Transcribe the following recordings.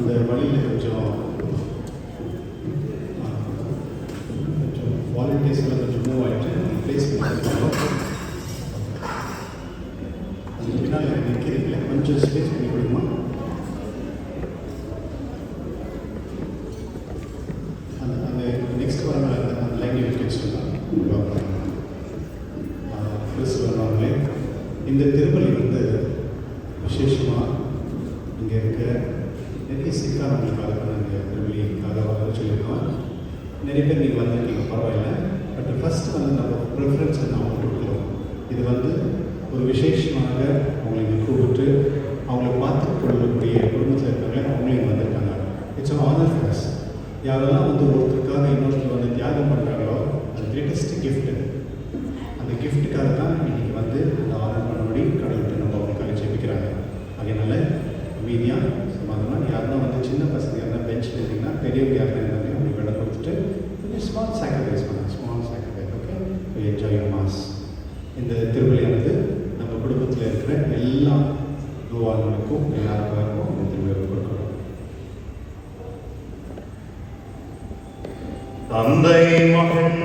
அந்த வழியில் கொஞ்சம் வாலண்டியர்ஸ்லாம் கொஞ்சம் மூவ் ஆகிட்டு ப்ளேஸ் பண்ணியிருக்கோம். அந்த பின்னால் நிற்கிறீங்களே கொஞ்சம் ஸ்பேஸ் பண்ணி கொடுக்குமா? அந்த நெக்ஸ்ட் வர அந்த லைன் வச்சுருந்தாங்க வரணுங்களே. இந்த திருப்பலி வந்து விசேஷமாக இங்கே இருக்க நிறைய சிக்கானவங்களுக்காக நாங்கள் திருப்பலிக்காக வர சொல்லியிருக்கோம். நிறைய பேர் நீங்கள் வந்திருக்கீங்க, பரவாயில்ல. பட் ஃபஸ்ட்டு வந்து நம்ம ப்ரிஃபரன்ஸை நாம் கொடுக்குறோம். இது வந்து ஒரு விசேஷமாக அவங்களை இங்கே கூப்பிட்டு அவங்களை பார்த்து கொள்ளக்கூடிய குடும்பத்தில் இருக்கிறவங்களே அவங்களையும் வந்திருக்காங்க. It's an honour for us. யாரெல்லாம் வந்து ஒருத்தருக்காக இன்னொருத்தர் வந்து தியாகம் பண்ணுறாங்களோ அது கிரேட்டஸ்ட் கிஃப்ட்டு. அந்த கிஃப்ட்டுக்காக தான் இன்றைக்கி வந்து அந்த ஆனர் பண்ணும்படி கடவுள்கிட்ட நம்ம அவங்களுக்காக ஜெபிக்கிறாங்க. அதனால அமைதியாக சமாதானம். யாருன்னா வந்து சின்ன பசங்க இருந்தால் பெஞ்சில் இருந்தீங்கன்னா பெரியவங்க யாருன்னா இருந்தாலும் அவங்களுக்கு இடம் கொடுத்துட்டு கொஞ்சம் ஸ்மால் சாக்ரிஃபைஸ் பண்ணாங்க. Small sacrifice. Okay, enjoy your mass. இந்த திருவிழையானது நம்ம குடும்பத்தில் இருக்கிற எல்லா துவார்களுக்கும் எல்லாருக்கும் இந்த திருவிழா கொடுக்கணும். தந்தை மகன்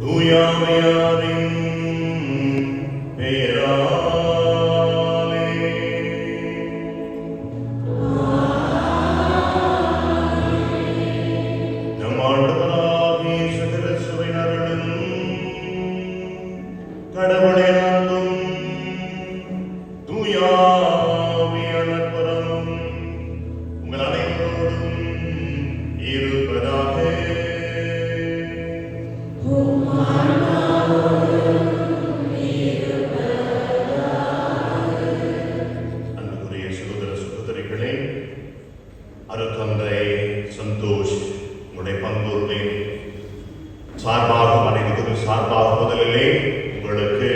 தூயாமையாரின் பெயராலே நம் ஆண்டவராகிய இயேசு கிறிஸ்துவின் அருளும் கடவுளின் அன்பும் தூய ஆவியின் நட்புறவும் உங்கள் அனைவரோடும் இருப்பதாக. அன்புக்குரிய சகோதர சகோதரிகளே, அருட்தந்தை சந்தோஷ் உங்களுடைய பங்கூரின் சார்பாக அனைவருக்கும் சார்பாக முதலிலே உங்களுக்கு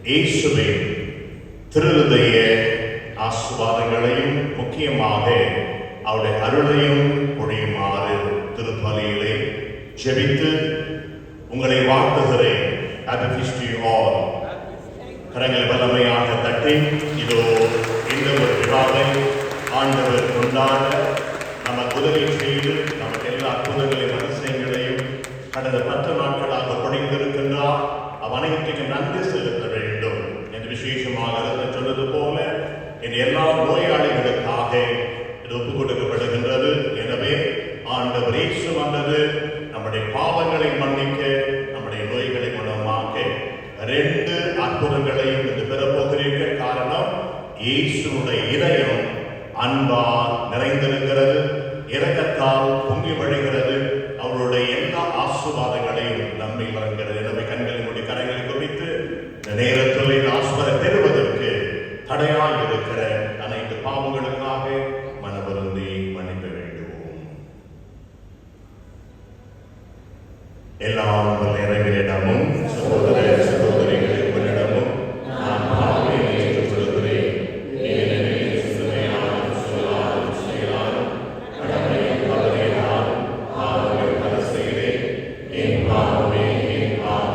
இயேசுவின் திருஹிருதய ஆசீர்வாதங்களையும் முக்கியமாக அவருடைய அருளையும் பொழியுமாறு திருப்பலியிலே ஜெபித்து உங்களை வாழ்த்துகிறேன். Happy feast to you all. கரங்களை வல்லமையாக தட்டி இதோ இந்த ஒரு விழாவை ஆண்டவர் கொண்டாட நமக்கு உதவி செய்து நமக்கு எல்லா அற்புதங்களையும் அதிசயங்களையும் கடந்த 10 நாட்களாக பொழிந்திருக்கின்றார். அனைவருக்கும் நன்றி செலுத்த வேண்டும் என்று விசேஷமாக சொன்னது போல இந்த எல்லா நோயாளிகளுக்காக இது ஒப்புக் கொடுக்கப்படுகின்றது. எனவே ஆண்டவர் இயேசு வந்தது நம்முடைய பாவங்களை மன்னிக்க, நம்முடைய நோய்களை குணமாக்க. 2 அற்புதங்களையும் இது பெறப்போகிறீர்கள். காரணம், இயேசுடைய இதயம் அன்பால் நிறைந்திருக்கிறது, இரக்கத்தால் பொங்கி வழிகிறது. அவருடைய எல்லா ஆசீர்வாதங்களையும் நம்மை வழங்குகிறது. எனவே கண்களை மூடி கரைகளை குவித்து இந்த நேரத்தில் இந்த ஆசீர்வாதம் பெறுவதற்கு தடையாக இருக்கிற அனைத்து பாவங்களுக்காக மனவருந்தி மன்னிக்க வேண்டுவோம். எல்லாம் இறைவனிடமும் சகோதர சகோதரிகள் உங்களிடமும் நான் பாவங்களை ஏற்றுக்கொள்கிறேன். ஏனெனில் சிந்தனையாலும் சொல்லாலும் செயலாலும் கடமையும் தவறினாலும் பாவங்கள் பல செய்தேன். என் பாவமே என் பாவம்.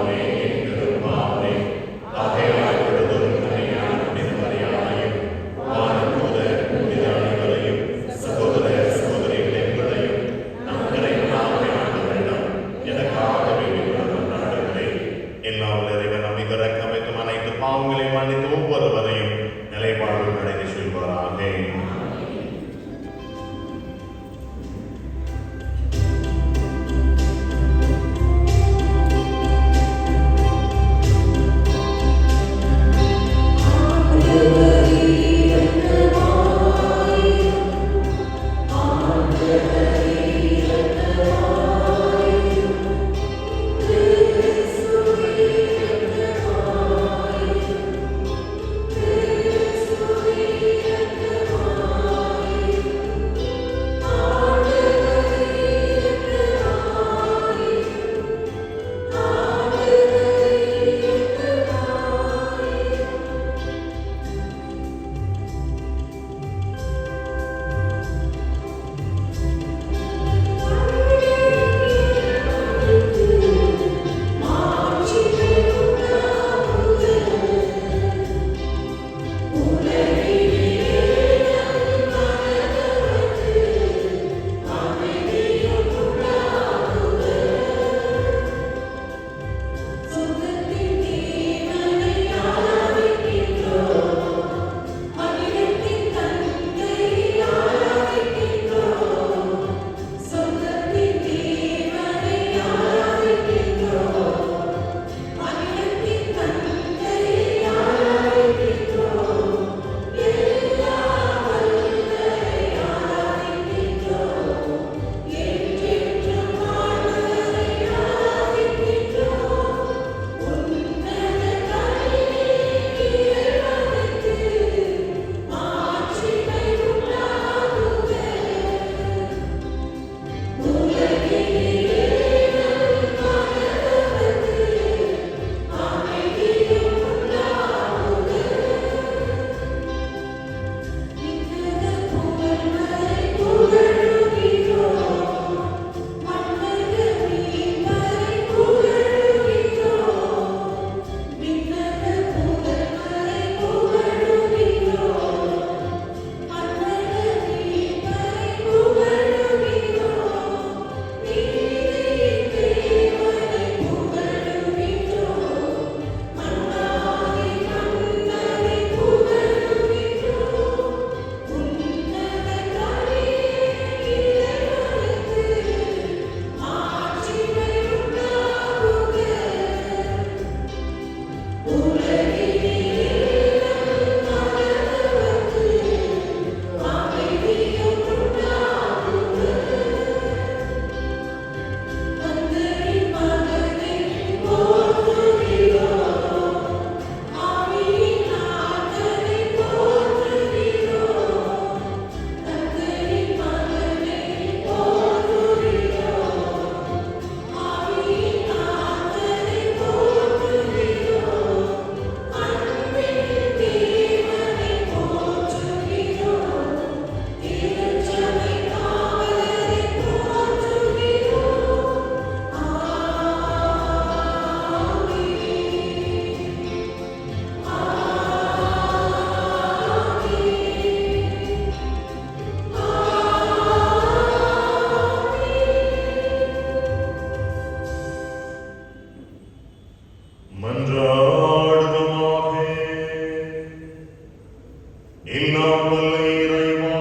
வல்ல இறைவா,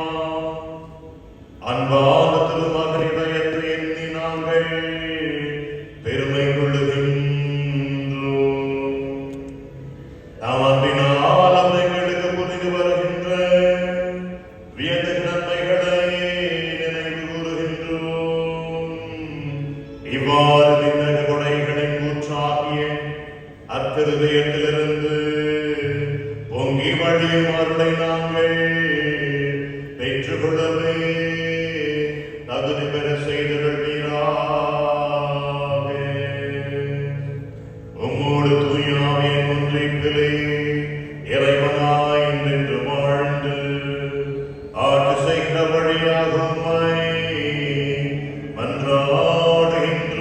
அன்பான திருமகன் இதயத்தை எண்ணி நாங்கள் பெருமை கொள்ளுகின்றோம். நாம் அன்பினால் அவர்களுக்கு புரிந்து வருகின்ற வியந்த நன்மைகளை நினைவு கூறுகின்றோம். இவ்வாறு விண்ணக கொடைகளின் ஊற்றாகிய அத்திருதயத்திலிருந்து பொங்கி வழியும் அருளை நாங்கள் பெற்றுக்கொள்ளவே தகுதி பெற செய்தருள்வீராக. உம்மோடு தூயாவின் ஒன்றிப்பிலே இறைவனாய் நின்று வாழ்ந்து ஆட்சி செய்கிற வழியாக உம்மை மன்றாடுகின்றோம்.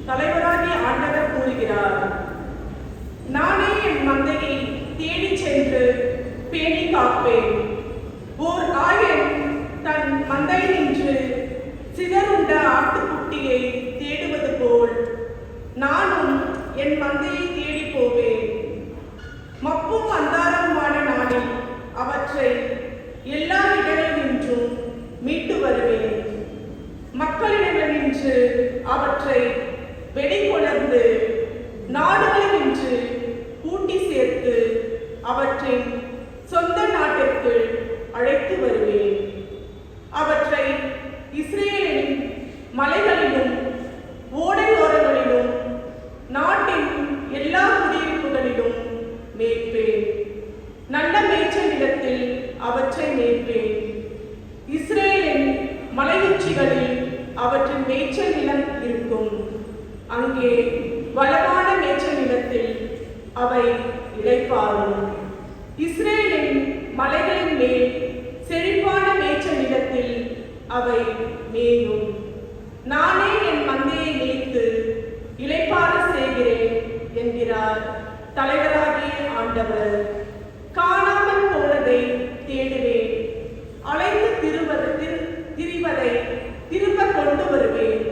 தலைவராகிய ஆண்டவர் கூறுகிறார், நானே என் மந்தையை தேடிச் சென்று பேணி காப்பேன். ஓர் ஆயன் தன் மந்தையினின்று சிதறுண்ட ஆட்டுக்குட்டியை தேடுவது போல் நானும் என் மந்தையை தேடி போவேன். மப்பும் அந்தாரமான நாளில் அவற்றை எல்லா இடங்களினின்றும் மீட்டு வருவேன். மக்களிடமிருந்து அவற்றை வெளிக்கொணர்ந்து நாடுகளினின்று கூட்டி சேர்த்து அவற்றின் சொந்த நாட்டிற்கு அழைத்து வருவேன். அவற்றை இஸ்ரேலின் மலைகளிலும் ஓடையோரங்களிலும் நாட்டின் எல்லா குடியிருப்புகளிலும் மேய்ப்பேன். நல்ல மேய்ச்சல் நிலத்தில் அவற்றை மேய்ப்பேன். இஸ்ரேலின் மலையுச்சிகளில் அவற்றின் மேய்ச்சல் நிலம் இருக்கும். அங்கே வளமான மேய்ச்சல் நிலத்தில் அவை இளைப்பாறும். இஸ்ரேலின் மலைகளின் மேல் செழிப்பான மேய்ச்சல் நிலத்தில் அவை மேயும். நானே என் மந்தையை மேய்த்து இளைப்பாற செய்கிறேன் என்கிறார் தலைவராகிய ஆண்டவர். காணாமல் போனதை தேடுவேன். அலைந்து திரிவதை திரும்ப கொண்டு வருவேன்.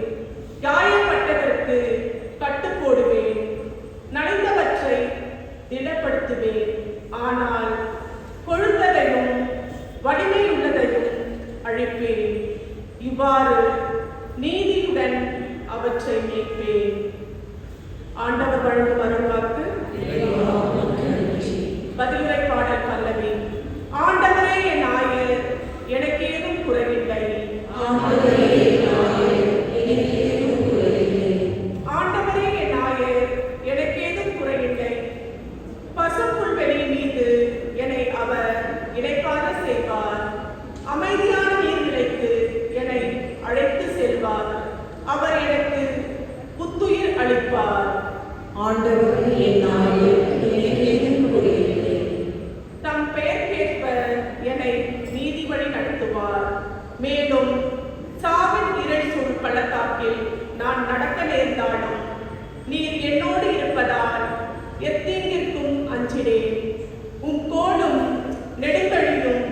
காயப்பட்டதற்கு கட்டு போடுவேன். நனைந்தவற்றை திடப்படுத்துவேன். ஆனால் கொழுந்ததையும் வலிமையுள்ளதையும் அழிப்பேன். இவ்வாறு நீதியுடன் அவற்றை மீட்பேன். ஆண்டவர் வழங்கும் அருள்வாக்கு. பதிலுரை பாடல் பல்லவி. ஆண்டவரே என் ஆயர், எனக்கு ஏதும் குறைவில்லை. ஆண்டவரே என் ஆயர், எனக்கு ஏதும் குறைவில்லை. பசும்புல்வெளி மீது என்னை அவர் இளைப்பாற செய்வார். அமைதியான நீர்நிலைக்கு என்னை அழைத்து செல்வார். அவர் எனக்கு புத்துயிர் அளிப்பார். ஆண்டவரே என் ஆயர், எனக்கு ஏதும் குறைவில்லை. தம் பெயர்க்கேற்ப என்னை நீதி வழி நடத்துவார். மேலும் சாவின் இருள் சூழ் பள்ளத்தாக்கில் நான் நடக்க நேர்ந்தாலும் நீர் என்னோடு இருப்பதால் எத்தீங்கிற்கும் அஞ்சினேன். உம் கோலும் நெடுங்கழியும்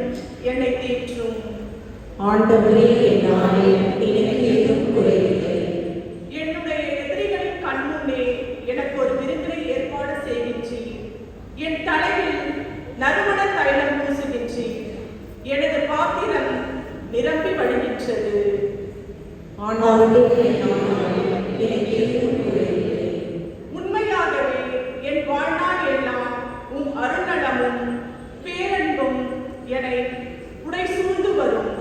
என்னை தேற்றும். ஆண்டவரே என் ஆயர், எனக்கு ஏதும் குறைவில்லை. என்னுடைய எதிரிகளின் கண்முன்னே எனக்கு ஒரு விருந்தினை ஏற்பாடு செய்கின்றீர். என் தலையில் நறுமண தைலம் பூசுகின்றீர். எனது பாத்திரம் நிரம்பி வழிகின்றது. ஆண்டவரே என் ஆயர், எனக்கு ஏதும் குறைவில்லை. உண்மையாகவே என் வாழ்நாள் எல்லாம் உம் அருள்நலமும் பேரன்பும் என்னை உடைசூழ்ந்து வரும்.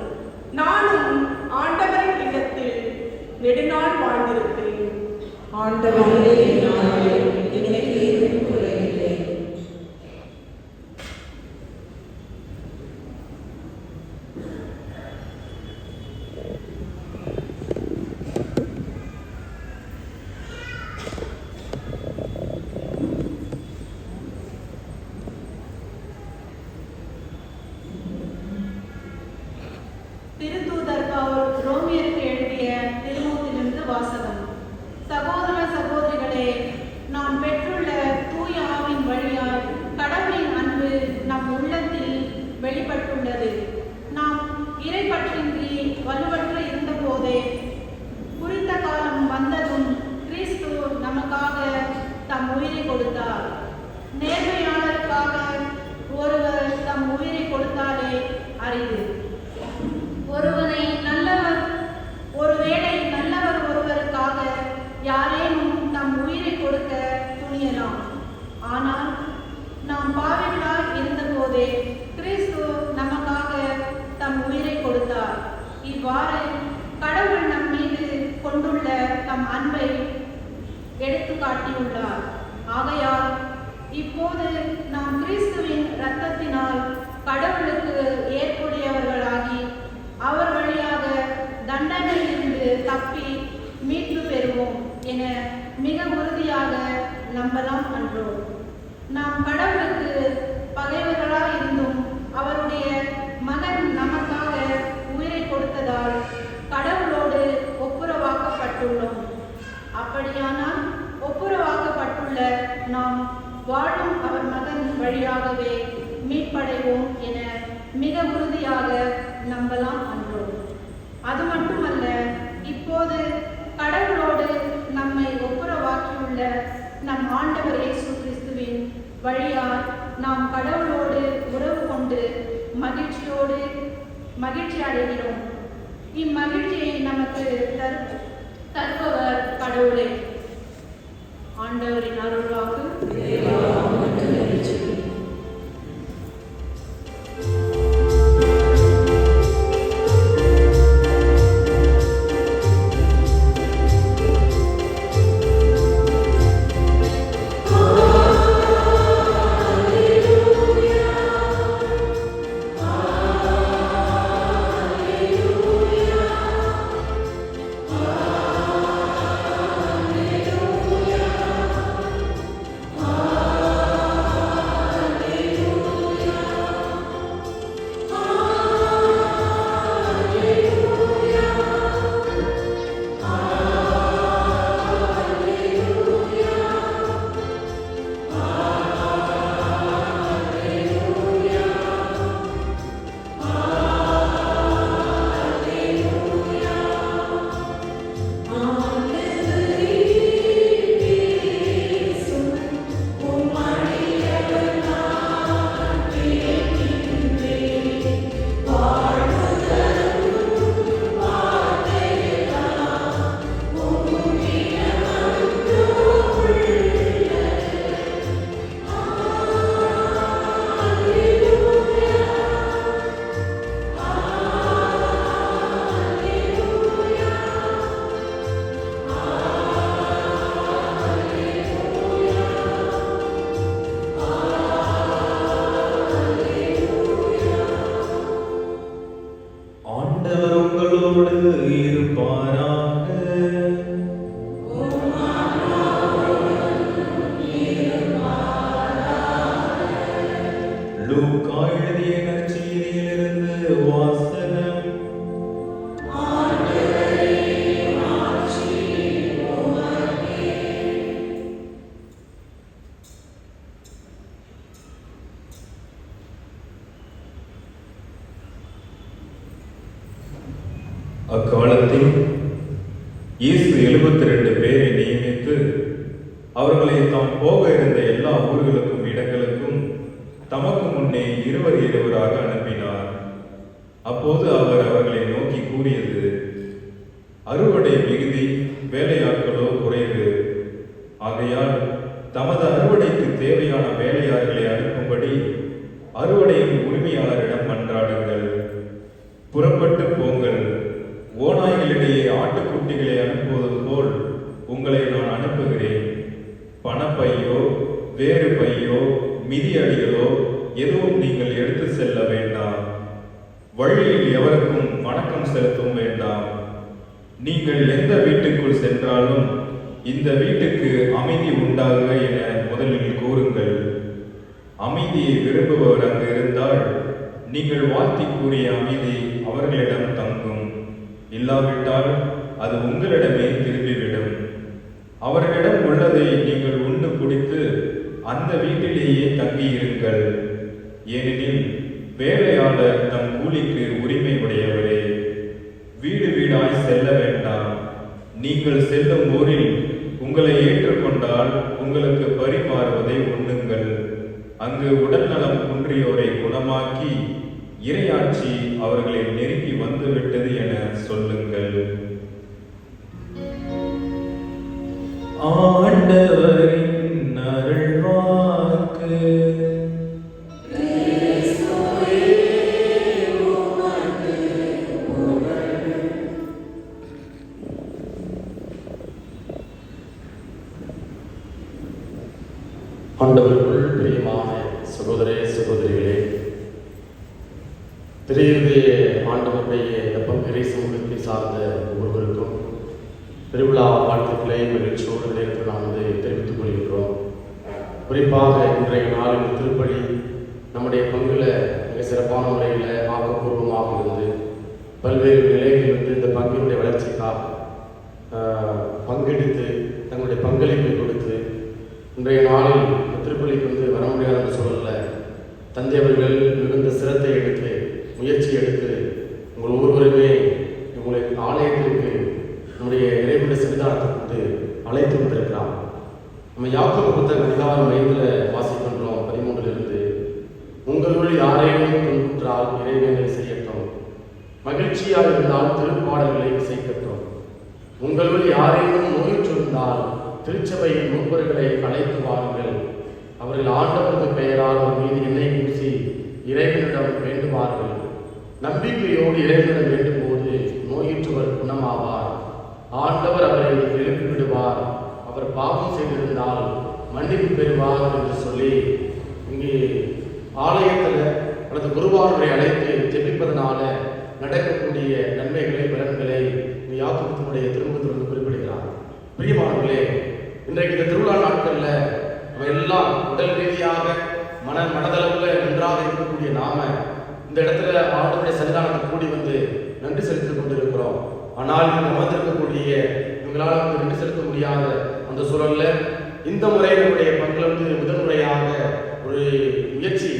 நானும் ஆண்டவரின் இல்லத்தில் நெடுநாள் வாழ்ந்திருப்பேன். ஆண்டவரே என் ஆயர், எனக்கு ஏதும் குறைவில்லை. திருத்தூதர் பவுல் ரோமியருக்கு எழுதிய திருமுகத்திலிருந்து வாசகம். சகோதர சகோதரிகளே, நாம் பெற்றுள்ள தூய ஆவின் வழியாய் கடவுளின் அன்பு இவ்வாறு கடவுள் நம் மீது கொண்டுள்ள தம் அன்பை எடுத்து காட்டியுள்ளார். ஆகையால் இப்போது நாம் கிறிஸ்துவின் இரத்தத்தினால் கடவுளுக்கு ஏற்புடையவர்களாகி அவர் வழியாக தண்டனையிலிருந்து தப்பி மீட்பு பெறுவோம் என மிக உறுதியாக நம்பலாம் அன்றோ. நாம் கடவுளுக்கு பகைவர்களாக இருந்தும் அவருடைய மகன் நமக்காக உயிரை கொடுத்ததால் கடவுளோடு ஒப்புரவாக்கப்பட்டுள்ளோம். அப்படியானால் ஒப்புரவாக்கப்பட்டுள்ள நாம் வாழும் அவர் மகன் வழியாகவே மீட்படைவோம் என மிக உறுதியாக நம்பலாம் அன்றோ. அது மட்டுமல்ல, இப்போது கடவுளோடு நம்மை ஒப்புரவாக்கியுள்ள நம் ஆண்டவர் இயேசு கிறிஸ்துவின் வழியால் நாம் கடவுளோடு உறவு கொண்டு மகிழ்ச்சி அடைகிறோம். இம்மகிழ்ச்சியை நமக்கு தருபவர் கடவுளே. ஆண்டவரின் அருள்வாக்கு. லூக்கா எழுதிய நற்செய்தியிலிருந்து வாசகம். அக்காலத்தில் இயேசு 72 பேரை நியமித்து அவர்களை தாம் போக இருந்த எல்லா ஊர்களுக்கும் இடங்களுக்கும் தமக்கு முன்னே இருவராக அனுப்பினார். அப்போது அவர் அவர்களை நோக்கி கூறியது, அறுவடை மிகுதி, வேலையாட்களோ குறைவு. ஆகையால் தமது அறுவடைக்கு தேவையான வேலையாட்களை அனுப்பும்படி அறுவடையின் உரிமையாளரிடம் மன்றாடுங்கள். புறப்பட்டு போங்கள். ஓநாய்களிடையே ஆட்டுக்குட்டிகளை அனுப்புவது போல் உங்களை நான் அனுப்புகிறேன். பணப்பையோ வேறு பையோ மிதியடிகளோ எதுவும் நீங்கள் எடுத்து செல்ல வேண்டாம். வழியில் எவருக்கும் வணக்கம் செலுத்தவும் வேண்டாம். நீங்கள் எந்த வீட்டுக்குள் சென்றாலும் இந்த வீட்டுக்கு அமைதி உண்டாகுக என முதலில் கூறுங்கள். அமைதியை விரும்புபவர் அங்கு இருந்தால் நீங்கள் வாழ்த்தி கூறிய அமைதி அவர்களிடம் தங்கும். இல்லாவிட்டால் அது உங்களிடமே திரும்பிவிடும். அவர்களிடம் உள்ளதை நீங்கள் உண்டு குடித்து அந்த வீட்டிலேயே தங்கியிருங்கள். ஏனெனில் வேலையாளர் தம் கூலிக்கு உரிமை உடையவரே. வீடு வீடாய் செல்ல வேண்டாம். நீங்கள் செல்லும் ஊரில் உங்களை ஏற்றுக்கொண்டால் உங்களுக்கு பரிமாறுவதை உண்ணுங்கள். அங்கு உடல் நலம் குன்றியோரை குணமாக்கி இறையாட்சி அவர்களை நெருங்கி வந்துவிட்டது என சொல்லுங்கள். ஆண்டவரின் அருள்வாக்கு. கிறிஸ்துவே உமக்கு புகழ். திரையிலே ஆண்டவருடைய பங்கிறை சமூகத்தை சார்ந்த ஒவ்வொருவருக்கும் திருவிழா வாழ்த்துக்களை மகிழ்ச்சியோடு நேரத்தில் நாம் தெரிவித்துக் கொள்கின்றோம். குறிப்பாக இன்றைய நாள் இந்த திருப்பலி நம்முடைய பங்கில் மிக சிறப்பான முறையில் ஆக்கப்பூர்வமாக இருந்து பல்வேறு நிலைகளிலிருந்து இந்த பங்கினுடைய வளர்ச்சிக்காக பங்கெடுத்து தங்களுடைய பங்களிப்பை கொடுத்து இன்றைய நாளில் இந்த திருப்பலிக்கு வர முடியாத சூழலில் தந்தை அவர்கள் மிகுந்த சிரத்தை எடுத்து முயற்சி எடுத்து உங்கள் ஒவ்வொருவருமே உங்களை ஆலயத்திற்கு நம்முடைய இறைவனுடைய சன்னிதானத்துக்கு அழைத்து கொண்டிருக்கிறார். நம்ம யாக்கோபு புத்தகம் அதிகாரம் 5 வாசிக்கின்றோம் 13 உங்களுள் யாரேனும் துன்புற்றால் இறைவேண்டை செய்யட்டும், மகிழ்ச்சியாக இருந்தால் திருப்பாடல்களை இசைக்கட்டும். உங்களுள் யாரேனும் நோயுற்றிருந்தால் திருச்சபையின் மூப்பர்களை அழைத்து வாருங்கள், அவர்கள் ஆண்டவரது பெயரால் அவர் மீது எண்ணெய் பூசி இறைவனிடம் வேண்டுவார்கள். நம்பிக்கையோடு இறைவனிடம் வேண்டும் போது நோயுற்றவர் குணமாவார். ஆண்டவர் அவரை எழுப்பி விடுவார். அவர் பாவம் செய்திருந்தால் மன்னிப்பு பெறுவார் என்று சொல்லி இங்கே ஆலயத்தில் அல்லது குருவானவரை அழைத்து ஜெபிப்பதனால நடக்கக்கூடிய நன்மைகளை பலன்களை யாக்கோபுடைய திருமுகத்திலிருந்து குறிப்பிடுகிறார். பிரியமானவர்களே, இன்றைக்கு இந்த திருவிழா நாட்களில் நம்ம எல்லாம் உடல் ரீதியாக மனதளவில் நன்றாக இருக்கக்கூடிய நாம இந்த இடத்துல ஆண்டவருடைய சன்னிதானத்தை கூடி நன்றி செலுத்திக் கொண்டிருக்கிறோம். ஆனால் இங்கு அமர்ந்திருக்கக்கூடிய இவங்களால் நன்றி செலுத்த முடியாத அந்த சூழல்ல இந்த முறை நம்முடைய பங்கில் முதன்முறையாக ஒரு முயற்சி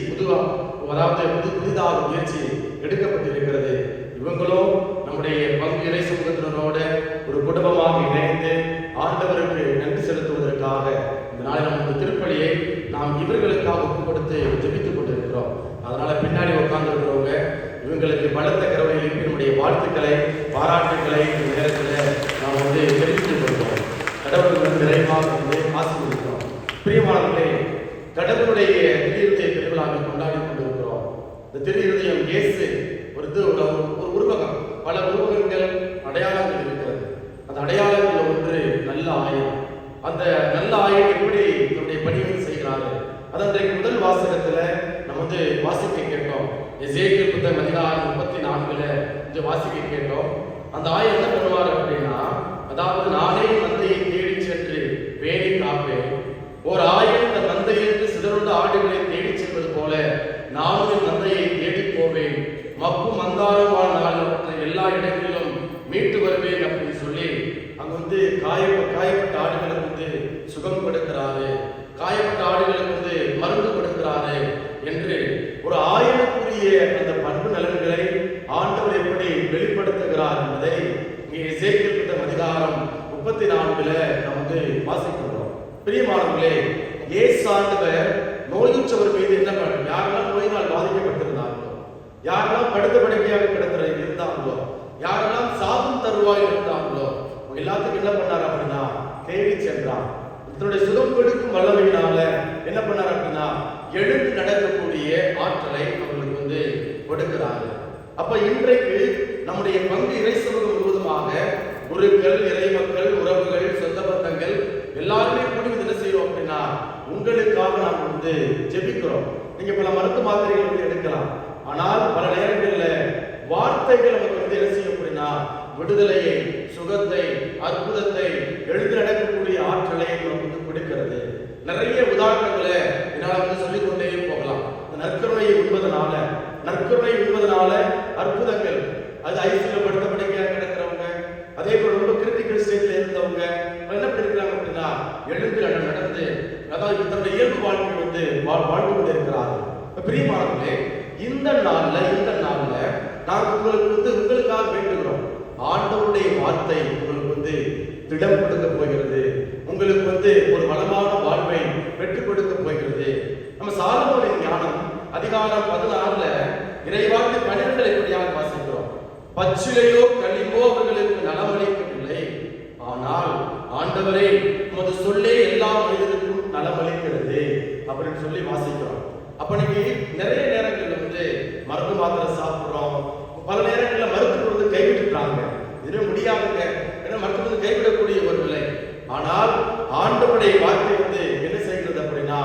புதிதாக முயற்சி எடுக்கப்பட்டிருக்கிறது. இவங்களும் நம்முடைய பங்கு இறை சமூகத்தினரோட ஒரு குடும்பமாக இணைந்து ஆண்டவருக்கு நன்றி செலுத்துவதற்காக இந்த நாளில் நம்ம இந்த திருப்பலியை நாம் இவர்களுக்காக ஒப்பு கொடுத்து ஜெபித்துக் கொண்டிருக்கிறோம். அதனால பின்னாடி உட்கார்ந்து இருக்கிறவங்க இவங்களுக்கு பலத்த கரவை எழுப்பி நம்முடைய வாழ்த்துக்களை பாராட்டுக்களை இந்த நேரத்தில் நாம் தெரிவித்துக் கொள்கிறோம். கடவுள் நிறைவாக ஆசீர்வதிக்கிறோம். பிரியமானவர்களே, கடவுளுடைய திருஇருதய பெருவிழாவை கொண்டாடி கொண்டிருக்கிறோம். இந்த திருஇருதயம் இயேசு ஒரு உருவகம், பல உருவகங்கள் அடையாளங்கள் இருக்கிறது. அந்த அடையாளங்கள் ஒன்று நல்ல ஆயம். அந்த நல்ல ஆயம் எப்படி நம்முடைய பணியை செய்கிறார்கள் அது அன்றைக்கு முதல் வாசகத்துல நம்ம வாசிக்க கேட்டோம். எசேக்கியேல் புத்தகம் அதிகாரம் 34 வாசிக்க கேட்டோம். அந்த ஆயம் என்ன பண்ணுவார் அப்படின்னா, அதாவது நானே மந்தையை தேடி சென்று பேணி காப்பேன். ஒரு ஆயன் இந்த மந்தையிலிருந்து சிதறுண்ட ஆடுகளை தேடி செல்வது போல நானும் என் மந்தையை தேடி போவேன். மப்பு மந்தாரமான நாள் எல்லா இடங்களிலும் மீட்டு வருவேன் அப்படின்னு சொல்லி அங்க காயப்பட்ட ஆடுகளுக்கு சுகம் கொடுக்கிறாரு, காயப்பட்ட ஆடுகளுக்கு மருந்து கொடுக்கிறாரு என்று ஒரு ஆயனுக்குரிய அந்த பண்பு நலன்களை ஆண்டவர் எப்படி வெளிப்படுத்துகிறார் என்பதை இங்கே எசேக்கியேல் புத்தகம் அதிகாரம் 34 நாம் வாசிக்கிறோம். பிரியமானவர்களே, இயேசு ஆண்டவர் நோயுற்றவர் மீது என்ன பண்ண, யாரெல்லாம் நோயினால் பாதிக்கப்பட்டிருந்தார்களோ, யாரெல்லாம் படுத்த படுக்கையாக இருந்தாங்களோ, யாரெல்லாம் சாகும் தருவாயில் இருந்தாங்களோ, எல்லாத்துக்கும் என்ன பண்ணார் அப்படின்னா தேடி சென்றார். தன்னுடைய சுகம் கொடுக்கும் வல்லமையினால என்ன பண்ணார் அப்படின்னா எழுந்து நடக்கக்கூடிய ஆற்றலை அவங்களுக்கு கொடுக்கிறாரு. அப்ப இன்றைக்கு நம்முடைய பங்கு இறை சமூகம் முழுவதுமாக குருக்கள், இறைமக்கள், உறவுகள், சொந்த பந்தங்கள் எல்லாருமே கூடி என்ன செய்யறோம் அப்படின்னா உங்களுக்காக நாம் ஜெபிக்கிறோம். நீங்க பல மருந்து மாத்திரைகள் எடுக்கலாம், ஆனால் பல நேரங்களில் வார்த்தைகள் நமக்கு என்ன செய்யும் அப்படின்னா விடுதலையை, சுகத்தை, அற்புதத்தை, எழுந்து நடக்கக்கூடிய ஆற்றலை நமக்கு கொடுக்கிறது. நிறைய உதாரணங்களை என்னால் சொல்லிக்கொண்டே போகலாம். நற்கருணை உண்பதனால அற்புதங்கள், அது ஐசியூல படுத்த படுக்கையாக கிடக்கிறவங்க, அதே போல ரொம்ப கிரிட்டிக்கல் ஸ்டேஜ்ல இருந்தவங்க என்ன பண்ணிருக்காங்க அப்படின்னா எழுந்து நடந்து அதாவது தன்னுடைய இயல்பு வாழ்க்கை வாழ்ந்து கொண்டு இருக்கிறார்கள். பிரியமானவர்களே, இந்த நாள்ல நான் உங்களுக்காக வேண்டுகிறோம். ஆண்டவருடைய வார்த்தை உங்களுக்கு திடம் கொடுக்க போகிறது, உங்களுக்கு ஒரு வளமான வாழ்வை பெற்றுக் கொடுக்க போகிறது. நம்ம சாலமோனின் ஞானம் அதிகாரம் 16 இறைவார்த்தை 12 எப்படியாக வாசிக்கிறோம். பச்சிலையோ களிம்போ அவர்களுக்கு நலமளிக்கவில்லை, ஆனால் ஆண்டவரே உமது சொல்லே எல்லா மனிதருக்கும் நலமளிக்கிறது அப்படின்னு சொல்லி வாசிக்கிறோம். அப்ப இன்னைக்கு நிறைய நேரங்கள் மருந்து மாத்திரை சாப்பிடுறோம், பல நேரங்களில் மருத்துவர் கைவிட்டுறாங்க. இதுவே முடியாதுங்க, ஏன்னா மருத்துவர் கைவிடக்கூடிய ஒரு நிலை. ஆனால் ஆண்டவருடைய வார்த்தை என்ன செய்கிறது அப்படின்னா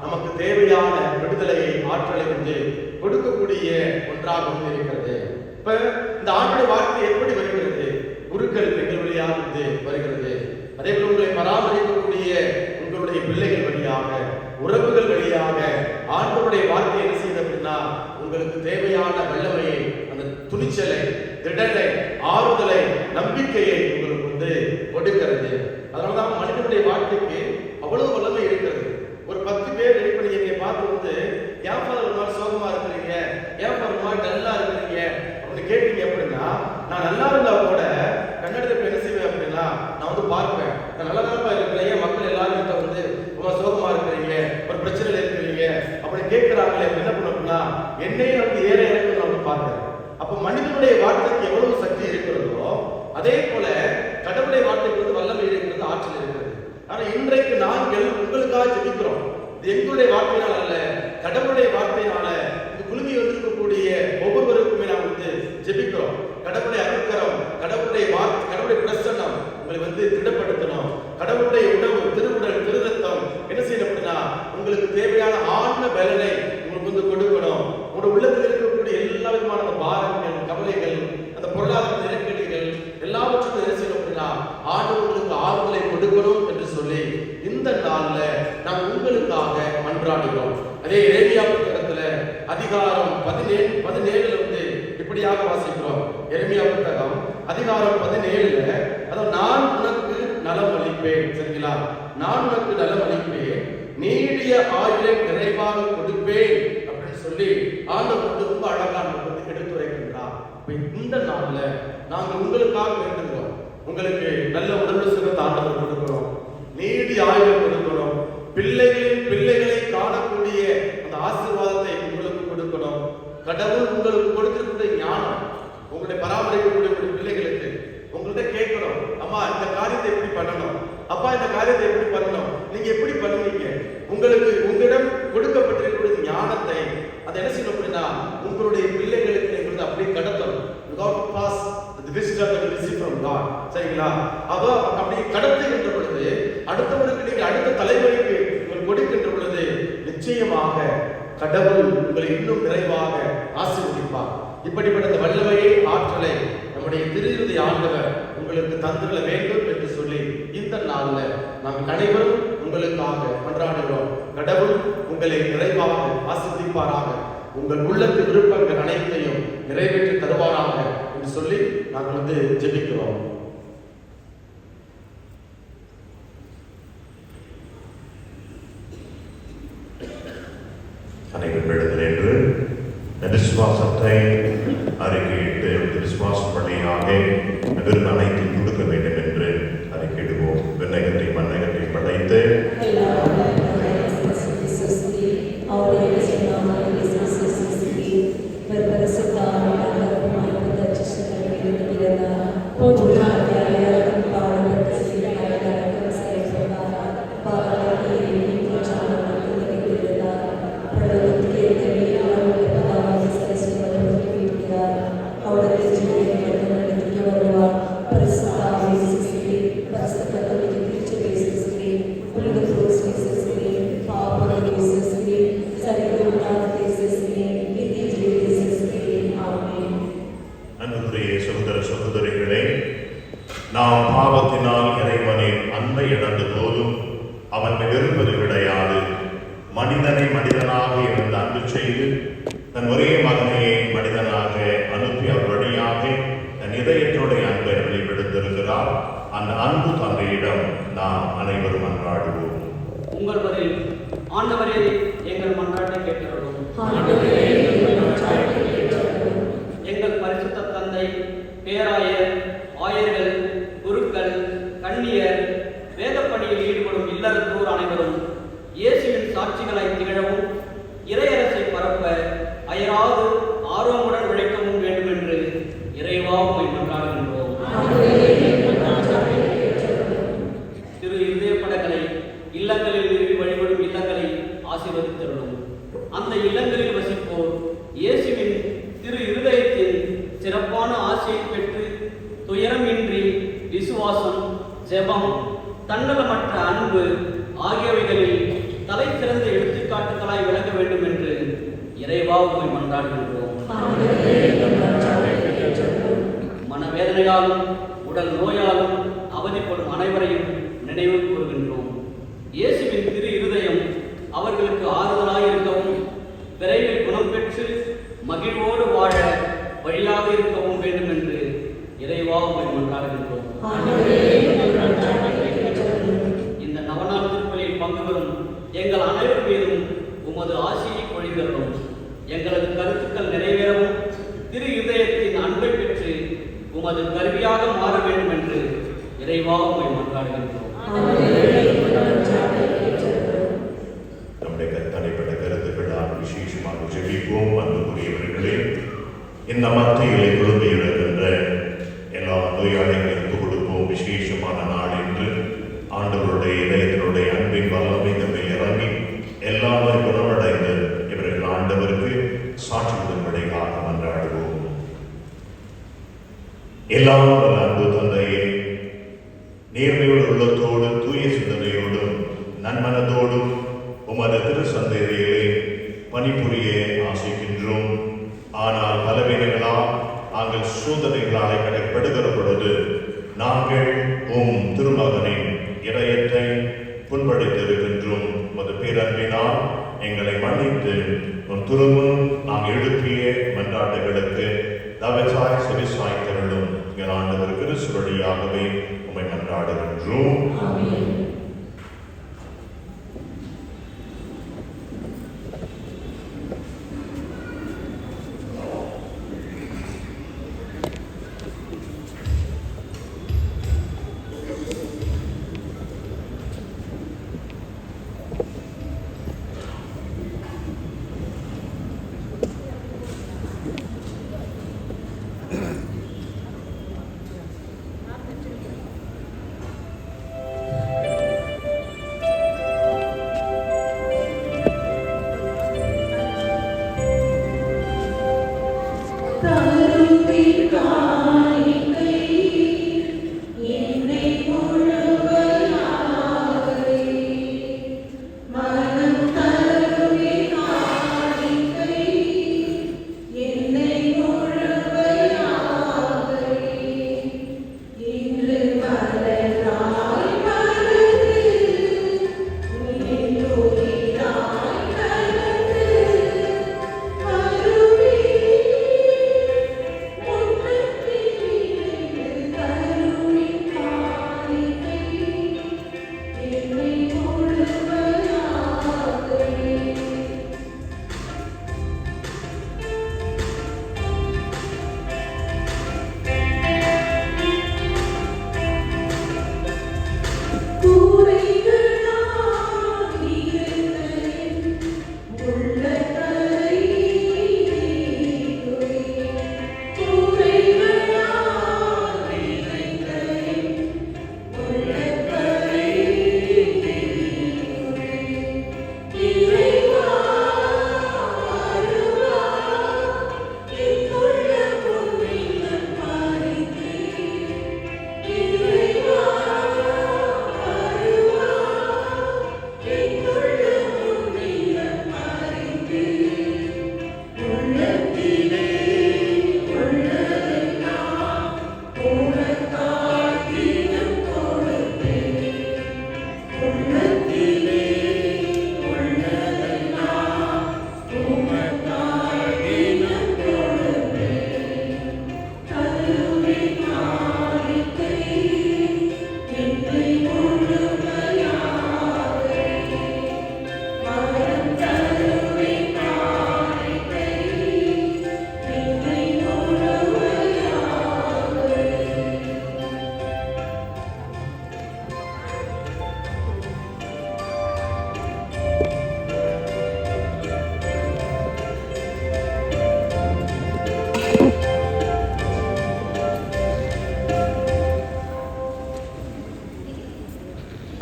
நமக்கு தேவையான விடுதலையை, ஆற்றலை கொடுக்கக்கூடிய ஒன்றாக வந்து இருக்கிறது. இப்ப இந்த ஆண்டுடைய வார்த்தை எப்படி வருகிறது? குருக்கள் எங்கள் வழியாக வந்து வருகிறது. அதே போல உங்களை பராமரிக்கக்கூடிய உங்களுடைய பிள்ளைகள் வழியாக, உறவுகள் வழியாக ஆண்டவருடைய வார்த்தை என்ன செய்யுது அப்படின்னா உங்களுக்கு தேவையான வல்லமையை, அந்த துணிச்சலை, திடனை, ஆறுதலை, நம்பிக்கையை உங்களுக்கு வந்து கொடுக்கிறது. அதனாலதான் மனிதனுடைய வாழ்க்கைக்கு அவ்வளவு வல்லமை இருக்கிறது. ஒரு 10 பேர் இப்ப நீங்க பார்த்து வந்து ஏன் ஒரு மாதிரி சோகமா இருக்கிறீங்க, ஏன் ஒரு மாதிரி டல்லா இருக்கிறீங்க அப்படின்னு கேட்டீங்க அப்படின்னா, நான் நல்லா இருந்தா கூட கன்னடத்தை என்ன செய்வேன் அப்படின்னா நான் வந்து பார்ப்பேன், நான் நல்லா தான் இருக்கிறேன், ஏன் மக்கள் எல்லாரும் கிட்ட வந்து ரொம்ப சோகமா இருக்கிறீங்க, ஒரு பிரச்சனையில இருக்கிறீங்க அப்படின்னு கேட்கிறாங்களே, என்ன பண்ணணும்னா என்னையும் வந்து ஏற இறங்கு நான் வந்து பார்க்கிறேன். அப்ப மனிதனுடைய வார்த்தைக்கு எவ்வளவு சக்தி இருக்கிறதோ அதே போல கடவுளுடைய வார்த்தைக்கு வந்து வல்லமை இருக்கிறது, ஆற்றல் இருக்கிறது. ஆனா இன்றைக்கு நாங்கள் உங்களுக்காக ஜெபிக்கிறோம். இது எங்களுடைய வார்த்தையினால் அல்ல, கடவுளுடைய வார்த்தையினால இந்த குழுமி வந்திருக்கக்கூடிய ஒவ்வொருவருக்குமே நாம் வந்து ஜெபிக்கிறோம். கடவுளுடைய அருட்கரம், கடவுளுடைய வார்த்தை, கடவுளுடைய பிரசன்னம் உங்களை வந்து திடப்படுத்தணும். கடவுளுடைய உணவு, திருவுடல், திருரத்தம் என்ன செய்யணும் அப்படின்னா உங்களுக்கு தேவையான ஆன்ம பலனை உங்களுக்கு வந்து கொடுக்கணும். உங்களுடைய உள்ளத்தில் இருக்கக்கூடிய எல்லா விதமான அந்த பாரங்கள், கவலைகள், அந்த பொருளாதார நெருக்கடிகள் எல்லாவற்றுக்கும் என்ன செய்யணும் அப்படின்னா ஆண்டவர்களுக்கு ஆறுதலை கொடுக்கணும் என்று சொல்லி இந்த நாள்ல நாம் உங்களுக்காக மன்றாடுகிறோம். அதே எரேமியா புத்தகத்துல அதிகாரம் 17 வந்து இப்படியாக வாசிக்கிறோம். எரேமியா புத்தகம் அதிகாரம் 17 அதாவது நான் உனக்கு நலம் அளிப்பேன், சரிங்களா? நான் உனக்கு நலம் அளிப்பேன், நீடிய ஆயுளை நிறைவாக கொடுப்பேன் அப்படின்னு சொல்லி ஆண்டவர் ரொம்ப அழகா நமக்கு எடுத்துரைக்கின்றார். இந்த நாள்ல நாங்கள் உங்களுக்காக வேண்டுகிறோம். உங்களுக்கு நல்ல உடல் சுகத்தை ஆண்டவர் கொடுக்கணும், நீடிய ஆயுளை கொடுக்கணும், பிள்ளைகளை காணக்கூடிய அந்த ஆசீர்வாதத்தை உங்களுக்கு கொடுக்கணும். கடவுள் உங்களுக்கு கொடுத்திருக்கிற ஞானம், உங்களுடைய பராமரிக்கக்கூடிய பிள்ளைகளுக்கு உங்கள்கிட்ட கேட்கணும், அம்மா இந்த காரியத்தை எப்படி பண்ணணும், அப்பா இந்த காரியத்தை எப்படி பண்ணணும், நீங்க எப்படி பண்ணுவீங்க? உங்களுக்கு உங்களிடம் கொடுக்கப்பட்டிருக்கிற ஞானத்தை அதை என்ன செய்யணும் அப்படின்னா உங்களுடைய பிள்ளைகளுக்கு நீங்கள் அப்படியே கடத்தணும். சரிங்களா? அதோ அப்படி கடத்துகின்ற பொழுது அடுத்தவருக்கு நீங்க அடுத்த தலைமுறைக்கு நீங்கள் கொடுக்கின்ற பொழுது நிச்சயமாக கடவுள் உங்களை இன்னும் நிறைவாக ஆசீர்வதிப்பார். இப்படிப்பட்ட வல்லமையை, ஆற்றலை நம்முடைய திருஇறுதி ஆண்டவர் உங்களுக்கு தந்துள்ள வேண்டும் என்று சொல்லி இந்த நாள்ல நாம் அனைவரும் உங்களுக்காக மன்றாடுகிறோம். கடவுள் உங்களை நிறைவாக ஆசீர்வதிப்பாராக, உங்கள் உள்ளத்து விருப்பங்கள் அனைத்தையும் நிறைவேற்றி தருவாராக என்று சொல்லி நாங்கள் வந்து ஜெபிக்கிறோம். அனைவரும் எழுந்திருந்து விசுவாசத்தை அறிக்கையிட்டு விசுவாச பள்ளியாக அதற்கு அனைத்தையும் கொடுக்க வேண்டும் என்று அறிக்கையிடுவோம். விண்ணகத்தை மண்ணகத்தை படைத்து நாம் பாவத்தினால் இறைவனின் அன்பை இழந்து போதும் அவன் விரும்புவது கிடையாது. மனிதனை மனிதனாக இருந்து அன்பு செய்து தன் ஒரே மகனையை மனிதனாக அனுப்பி அவர் வழியாக தன் இதயத்தோடைய அன்பை வெளிப்படுத்திருக்கிறார். அந்த அன்பு தந்தையிடம் நாம் அனைவரும் மன்றாடுவோம். உங்கள் பதில் ஆண்டவரே எங்கள் மன்றாட்டை கேட்டவர்களும் எங்கள் பரிசுத்த தந்தை, பேராயர், ஆயர்கள், குருக்கள், கன்னியர், வேதப்பணியில் ஈடுபடும் இல்லறத்தோர் அனைவரும் இயேசுவின் சாட்சிகளாய் திகழவும் இறையரசை பரப்ப அயராது ஆர்வமுடன் உழைக்கவும் வேண்டும் என்று இறைவா உம்மை மன்றாடுகின்றோம். திரு இதயப்படங்களை இல்லங்களில் நிறுவி வழிபடும் இல்லங்களை ஆசீர்வதித்தருளும். அந்த இல்லங்களில் வசிப்போர் இயேசுவின் திரு இருதயத்தின் சிறப்பான ஆசையை பெற்று துயரமின்றி விசுவாசம், ஜெபம், தன்னலமற்ற அன்பு ஆகியவைகளில் தலை சிறந்த எடுத்துக்காட்டுகளாய் விளங்க வேண்டும் என்று இறைவா உம்மை மன்றாடுகின்றோம். மனவேதனையாலும் உடல் நோயாலும் அவதிப்படும் அனைவரையும் நினைவு கூறுகின்றோம். இயேசுவின் திரு இருதயம் அவர்களுக்கு ஆறுதலாயிருக்கவும் விரைவில் குணம் பெற்று மகிழ்வோடு வாழ வழியாக இருக்கவும் வேண்டும் என்று இறைவா உம்மை மன்றாடுகின்றோம். இந்த நவநாள் திருப்பலியில் பங்கு பெறும் எங்கள் அனைவர் மீதும் உமது ஆசியை பொழிந்தருளும். எங்களது கருத்துக்கள் நிறைவேறவும் திரு இதயத்தின் அன்பை பெற்று உமது கருவியாக மாற வேண்டும் என்று இறைவா உம்மை மன்றாடுகின்றோம். நம்முடைய தனிப்பட்ட கருத்துக்களால் விசேஷமாக ஜெபிப்போம். அன்புக்குரியவர்களே, இந்த மத்தியிலே குழந்தையிடுகின்ற எல்லா நோயாளிகளுக்கு கொடுப்போம். விசேஷமான நாள் என்று ஆண்டவருடைய இதயத்தினுடைய அன்பின் வல்லமை நம்மை இறங்கி எல்லாரும் குணமடைந்து இவர்கள் ஆண்டவருக்கு சாட்சிப்படும்படியாக மன்றாடுவோம். எல்லாம் வல்ல அன்பு தந்தையே, நேர்மையோடு உள்ளத்தோடு தூய சிந்தனையோடும் நன்மனதோடும் உமது திரு சந்தையிலே பணிபுரிய ஆசைக்கின்றோம். ஆனால் பலவீனங்களால் நாங்கள் சோதனைகளால் கடைப்படுகிற பொழுது நாங்கள் திருமகனின் இதயத்தை புண்படுத்தியிருக்கின்றோம். உமது பேரன்பினால் எங்களை மன்னித்து திரும்பவும் நாம் எழுப்பிய மன்றாட்டுகளுக்கு தவசாய் செவிசாய் தருளும். எங்கள் ஆண்டவர் கிறிஸ்து வழியாகவே உம்மை மன்றாடுகின்றோம்.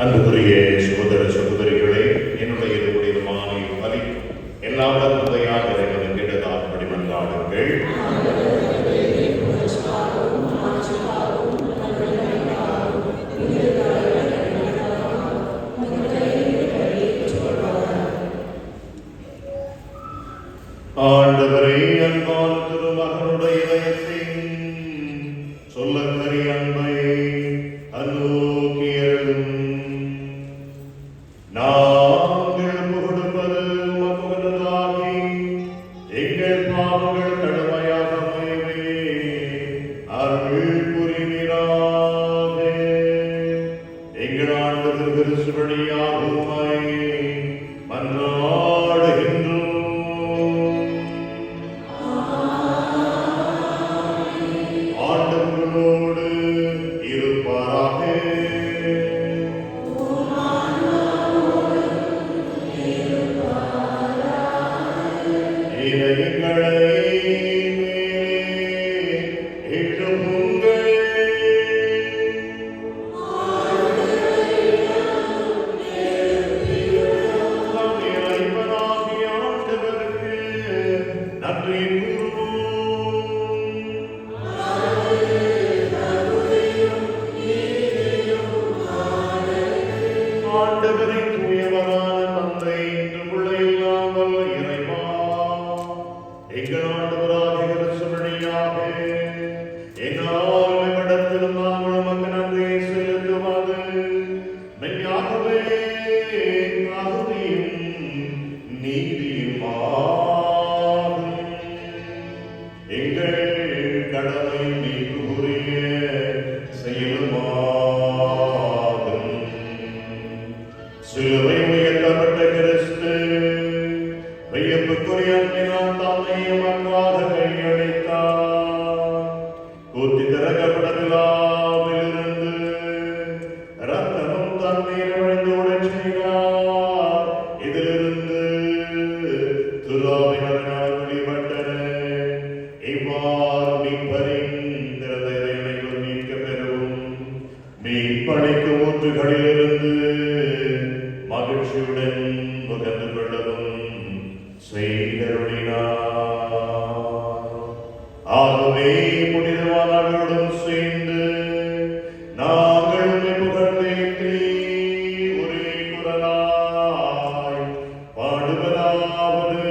அன்புக்குரிய சகோதர சகோதரிகளே, என்னுடைய புனிதமான பலி எல்லாவிட தந்தையாக இறைவனுக்கு இடதாகும்படி மன்றாடுங்கள். எங்கள் பாவங்கள் கடுமையாக மயவே அருள் புரிவீராக. எங்கள் ஆண்டவர் கிறிஸ்து வழியாக உம்மை மன்றாடுகின்றோம். ஆண்டவரோடு இருப்பாராக. இதயங்களை எழுப்புங்கள். நம் இறைவனாகிய ஆண்டவருக்கு நன்றி கூறுவோம். ஆண்டவரை தூயவரான தந்தை என்று பிள்ளை இல்லாமல் இறைவா, எங்கள் ஆண்டவராகிய கிறிஸ்து வழியாக என்னால் எவ்விடத்திலும் நாங்கள் உமக்கு நன்றியை செலுத்துவது மெய்யாகவே தகுதியும் நீதியுமாகும். எங்கள் கடமை நீக்குரிய செயலுமாகும். சிலுவை உயர்த்தப்பட்ட கிறிஸ்து வியப்புக்குரிய அன்பினால் தம்மை எமக்காக கையளித்தார். கூத்தி திறக்கப்பட்ட விழாவிலிருந்து இரத்தமும் தண்ணீர் வழிந்து ஓடச் செய்தார். இதிலிருந்து துராவினரால் வெளிப்பட்டன. இவ்வாறு மீட்பரின் திறந்த இதயங்கள் மீட்க பெறவும் மீட்பளிக்கு ஊற்றுகளிலிருந்து மகிழ்ச்சியுடன் முகந்து கொள்ளவும் செய்தருளினார். ஆகவே புனிதவான்களுடன் சேர்ந்து நாங்கள் உம்மை புகழ்ந்தேத்தி ஒரே குரலாய் பாடுவதாவது.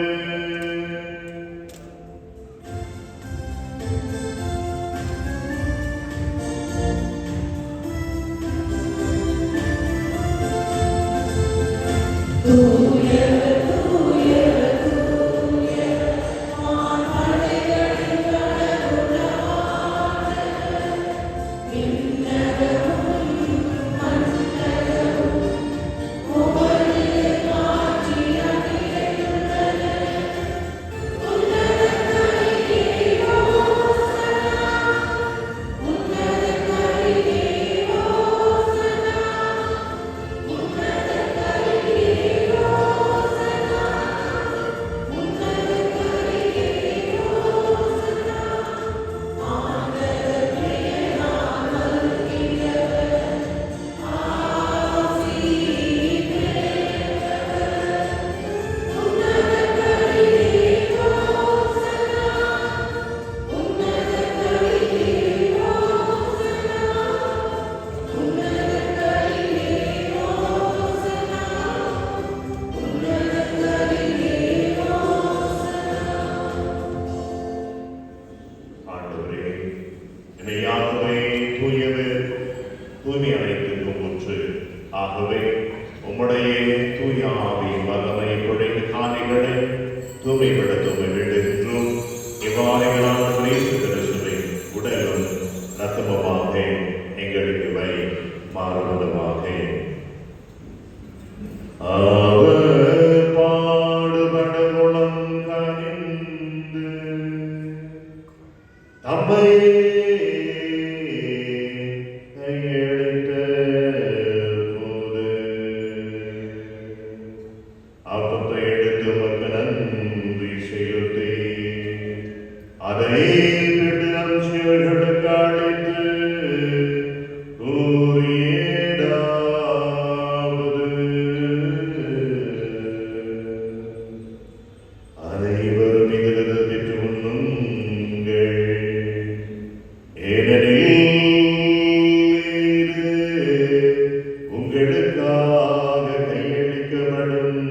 ஆண்டவரே, இணையாகவே தூயவர், தூய்மை அனைத்துக்கும் ஊற்று. ஆகவே உம்முடைய தூய ஆவியின் வல்லமை குழைந்த காணிகளை தூய்மைப்பட தூய்மை வேண்டுகின்றோம். இவ்வாறு ஆண்டவர் இயேசு கிறிஸ்துவின் உடலும் இரத்தமுமாக எங்களுக்கு வை மாறுவதுமாக. அவர் பாடுபட உளங்கனிந்து தம்மை கையளித்த போது அப்பத்தை எடுத்து உமக்கு நன்றி செலுத்தி அதை விட்டு நம் சீடர்களுக்கு அளித்து கூறியதாவது: அனைவரும் இதிலிருந்து பெற்று உண்ணுங்கள். ஏனெனில் இது உங்களுக்காக கையளிக்கப்படும்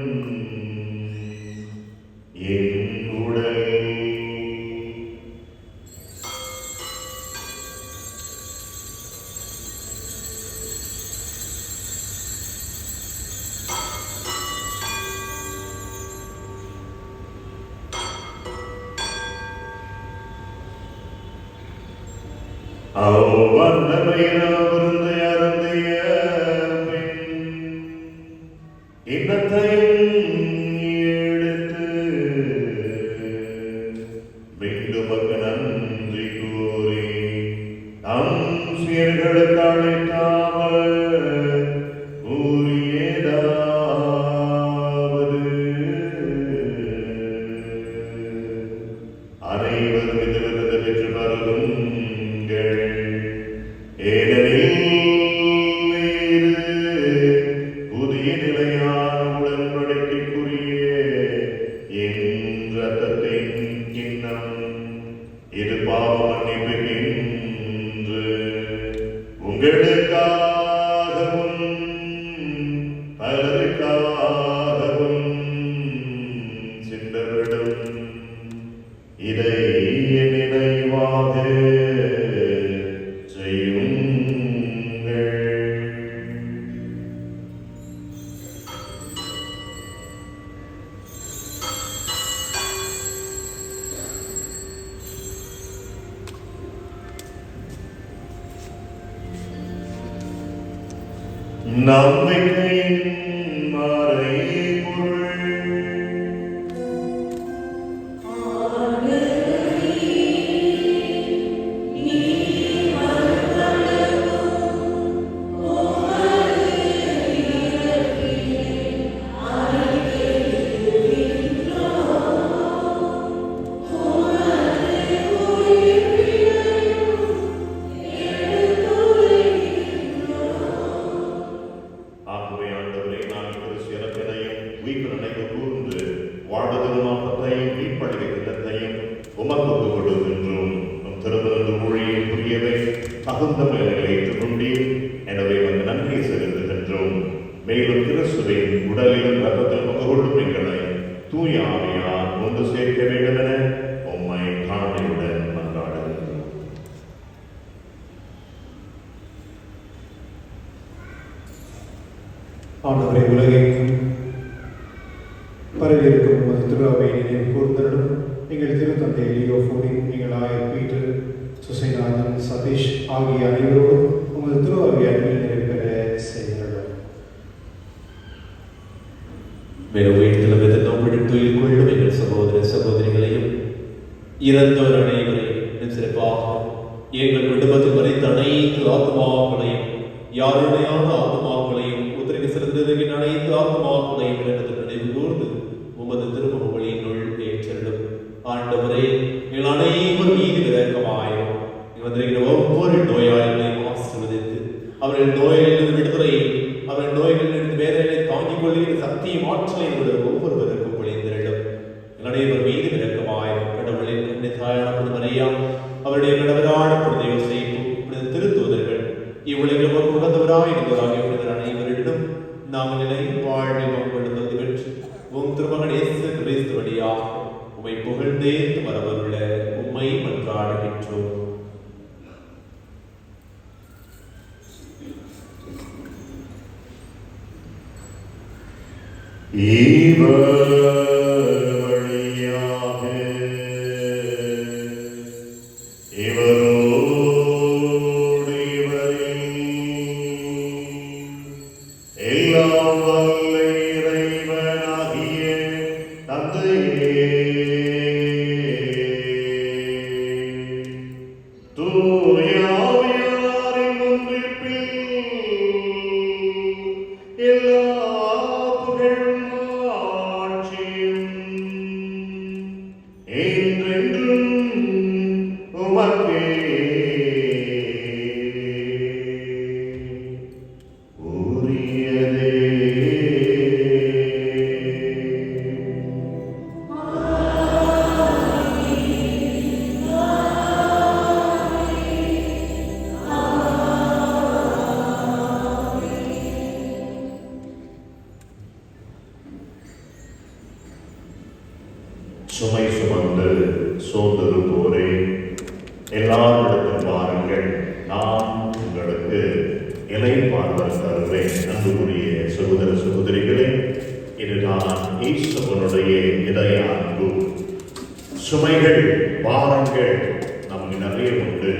என் உடல். அனைவரும் இந்த விருதை பெற்று வருங்கள். ஏனெனில் புதிய நிலையான உடன்படிக்கைக்குரிய என் இரத்தத்தின் கிண்ணம். இது பாவ மன்னிப்புக்கென்று உங்களுக்காகவும் பலருக்காகவும் சிந்தப்படும். இதை என் நினைவாக செய்யுங்கள். நம்பிக்கையின் மறைபொருள். மேலும் கிறிஸ்துவின் உடலிலும் ரத்தத்தில் பங்குகொள்ளும் எங்களை தூய ஆவியார் ஒன்று சேர்க்க வேண்டும் என உம்மை தாழ்மையுடன் மன்றாடுகிறோம். ஆண்டவரை உலகெங்கும் பரவியிருக்கும் உமது திருவாவை நினைவு கூர்ந்தருளும். எங்கள் திருத்தந்தை லியோபோனின், எங்கள் ஆயர் பீட்டர், சுசைநாதன், சதீஷ் ஆகிய அனைவரோடும் உமது திருவாவை அன்பில் நிறைவேற செய்கிறோம். மேலும் வீட்டிலும் எதிர்நோக்கிடும் துயில் கொள்ளும் எங்கள் சகோதர சகோதரிகளையும் இறந்தோர் அனைவரையும் சிறப்பாக எங்கள் குடும்பத்தில் மறைத்த அனைத்து ஆத்மாக்களையும் யாருடையான ஆத்மாக்களையும் உத்திரிக்கு சிறந்திருக்கின்ற அனைத்து ஆத்மாக்களையும் எனது நினைவு கூர்ந்து உமது திருமுகங்களினுள் ஏற்றலும். ஆண்டவரே, எங்கள் அனைவரும் மீது இரக்கமாயிரும். வந்திருக்கிற ஒவ்வொரு நோயாளிகளையும் ஆசீர்வதித்து அவர்கள் நோயிலிருந்து விடுதலையும் அவர்கள் நோய்களிலிருந்து வேதனைகளை தாங்கிக் கொள்கிற சக்தியும் ஆற்றலையும் ஒவ்வொருவருக்கும் பொழிந்திரலும். அனைவர் மீது இரக்கமாயிரும். கடவுளின் கண்ணை தாயான மரியாம், அவருடைய கடவுளான புனித யோசேப்பு, புனித திருத்தூதர்கள், இவ்வுலகில் ஒரு உகந்தவராய் இருந்தவராகிய புனிதர் அனைவரிடம் நாங்கள் நிலையும் வாழ்வில் பங்குபடுத்துவது பெற்று உம் திருமகன் இயேசு கிறிஸ்து வழியாக உம்மை புகழ்ந்தேத்து வரவருள்ள உம்மை மன்றாடுகின்றோம். சுமை சுமந்து சோர்ந்திருப்போரே, எல்லாரிடத்தில் வாருங்கள், நான் உங்களுக்கு இளைப்பாறுதல் தருவேன். அன்புக்குரிய சகோதர சகோதரிகளே, இதுதான் ஈஸ்வரனுடைய இதய அன்பு. சுமைகள் பாரங்கள் நமக்கு நிறைய உண்டு.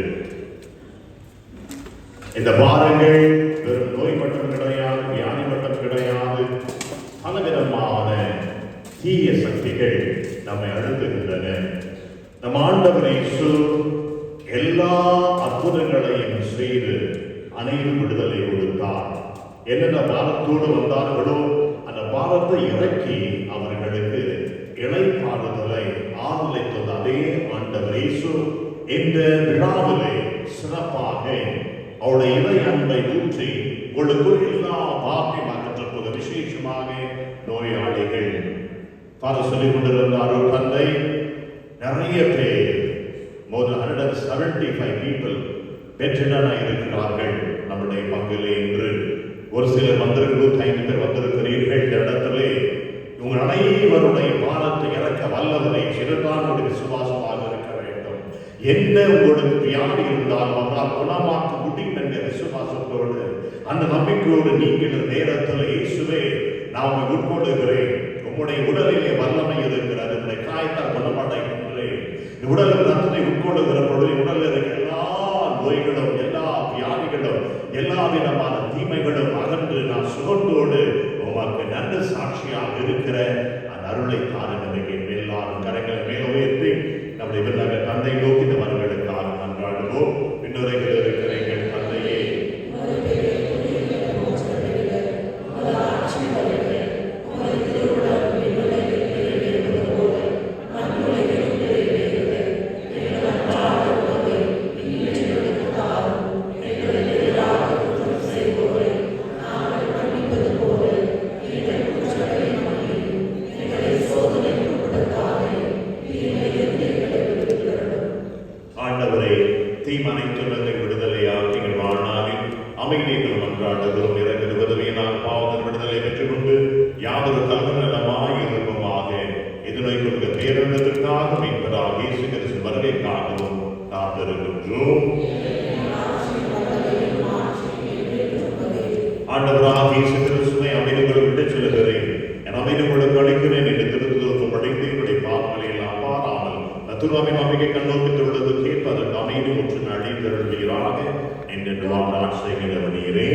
இந்த பாரங்கள் வெறும் நோய் மட்டும் கிடையாது, வியாதி மட்டும் கிடையாது, பலவிதமான தீய சக்திகள் நம்மை அழுத்துகின்றன. நம் ஆண்டவர் இயேசு எல்லா அற்புதங்களையும் செய்து அனைவரும் விடுதலை கொடுத்தார். என்னென்ன பாரத்தோடு வந்தார்களோ அந்த பாரத்தை இறக்கி அவர்களுக்கு இளைப்பாறுதலை ஆறுதலை தந்த அதே ஆண்டவர் இயேசு இந்த விழாவிலே சிறப்பாக அவருடைய இறை அன்பை ஊற்றி உங்களுக்குள் எல்லா பாவத்தையும் அகற்றப்போது விசேஷமாக நோயாளிகள் பாரு சொல்லிக் கொண்டிருந்தார். ஒரு தந்தை நிறைய பேர் more than 175 people பெற்றனாக இருக்கிறார்கள் நம்முடைய பங்கிலே என்று. ஒரு சிலர் வந்திருக்கிறோம், 5 பேர் வந்திருக்கிறீர்கள். இந்த இடத்திலே உங்கள் அனைவருடைய பாரத்தை இறக்க வல்லவரை சிறுதான் ஒரு விசுவாசமாக இருக்க வேண்டும். என்ன உங்களுக்கு வியாதி இருந்தாலும் அவரால் குணமாக்க முடியும் என்ற விசுவாசத்தோடு அந்த நம்பிக்கையோடு நீங்கள் நேரத்தில் இயேசுவே நான் உங்களை உட்கொள்ளுகிறேன், உங்களுடைய உடலிலே வல்லமை இருக்கிறது, உங்களுடைய காயத்தால் குணமடைகின்றேன், உடலில் ரத்தத்தை உட்கொள்ளுகிற பொழுது உடலில் இருக்கிற எல்லா நோய்களும் எல்லா வியாதிகளும் எல்லா விதமான தீமைகளும் அகன்று நான் சுகத்தோடு உமக்கு நல்ல சாட்சியாக இருக்கிற அந்த அருளை தாருங்கள். எல்லாரும் கரைகளை மேல உயர்த்தி நம்முடைய விருதாக தந்தை நோக்கி அவர்களுக்காக நன்றாடுவோம். பின்னுரைகள் இருக்கிற எங்கள் தந்தையே, ஆண்டவராக இயேசு கிறிஸ்துவை அமைதிகளை விட்டுச் செல்கிறேன், என் அமைதி உங்களுக்கு அளிக்கிறேன் என்று திருத்துவம் படைத்து என்னுடைய பாவங்களை எல்லாம் பாராமல் நத்துருவாவின் நம்பிக்கை கண்ணோக்கித்துள்ளது கேட்டு அதற்கு அமைதி முற்று அழிந்தருள்வீராக என்று வாழ்நாள் செய்கிறவனீரே.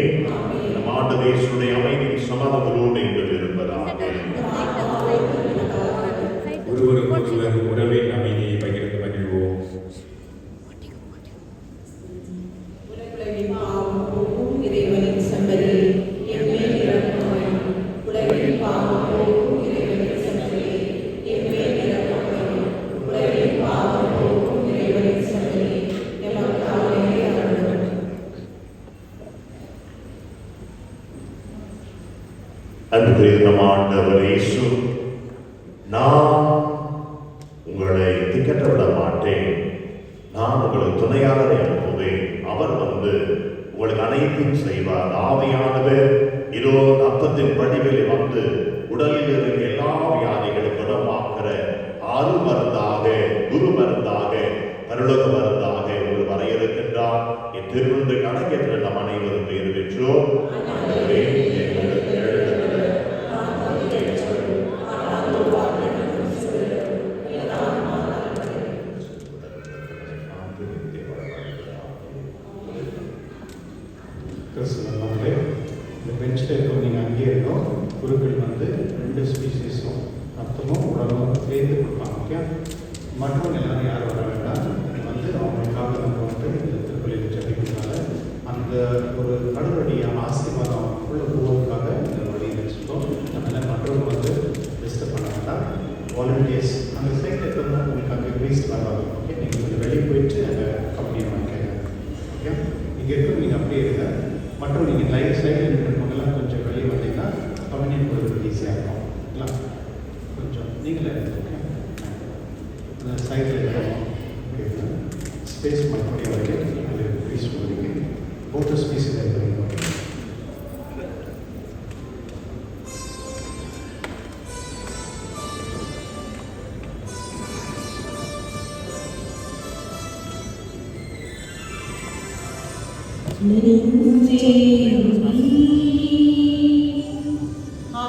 நம் ஆண்டவர் இயேசுடைய அமைதியின் சமாதானத்தோடு எங்கள் இருப்பதாக. ஒருவருக்கொருவர் உறவின் அமைதியை பகிர்ந்து மகிழ்வோம். இறைவனின் சம்பரி எம்மேல் இரக்கமாயும், உலகின் பாவம் போக்கும் இறைவனின் சம்பரி எம்மேல் இரக்கமாயும், உலகின் பாவம் போக்கும் இறைவனின் சம்பரி எமக்காக அருளும். அன்புக்குரிய நம் ஆண்டவர் இயேசு, நான் உங்களை திக்கற்ற விட மாட்டேன், நான் உங்களுக்கு துணையாளரை அனுப்புவேன், அவர் வந்து உங்களுக்கு அனைத்தையும் செய்வார். ஆவியானவர் இதோ அப்பத்தின் வடிவில் வந்து உடலில் இருக்கிற எல்லா வியாதிகளும் குணமாக்குற அரு மருந்தாக, குரு மருந்தாக, பரலோக மருந்தாக ஒரு வரையறுக்கின்றார். என் திருவிழந்து கணக்கேற்ற நம் அனைவரும் பேர் பெற்றோம். கிறிஸ்துவர்களே, இந்த பெஞ்சில் இருக்கோம், நீங்கள் அங்கேயே இருக்கோம். குருக்கள் வந்து 2 ஸ்பீசிஸும் ரத்தமும் உடலும் சேர்ந்து கொடுப்பாங்க. ஓகே, மற்றும் எல்லாரும் யாரும் வர வேண்டாம். வந்து அவங்களுக்காக நம்ம வந்து இந்த திருப்பலியில் ஜெபிக்கிறதுனால அந்த ஒரு கடவுளுடைய ஆசீர்வாதம் உள்ள போவதற்காக இந்த வழியை வச்சுருக்கோம். அதனால் மற்றவங்க வந்து டிஸ்டர்ப் பண்ண வேண்டாம். வாலண்டியர்ஸ் அந்த சைடில் இருக்கிறவங்க உங்களுக்கு அங்கே வேஸ்ட் வராது. ஓகே, நீங்கள் கொஞ்சம் வெளியே போயிட்டு அந்த கம்பெனியை வாங்கிக்கங்க. ஓகே, இங்கே இருக்கும், நீங்கள் அப்படியே இருங்க. மற்றும் நீங்கள் லைன் சைடில் இருக்கிறவங்கெல்லாம் கொஞ்சம் வெளியே வந்தீங்கன்னா கம்பெனியை கொடுக்குறது ஈஸியாக இருக்கும். இல்லை கொஞ்சம் நீங்களே ஓகே, அந்த சைடில் இருக்கிறோம் ஸ்பேஸ் மற்றபடி வரைக்கும் அது யூஸ் பண்ணுவீங்க. போட்டு ஸ்பேஸில் இருக்கிறீங்க. ஆ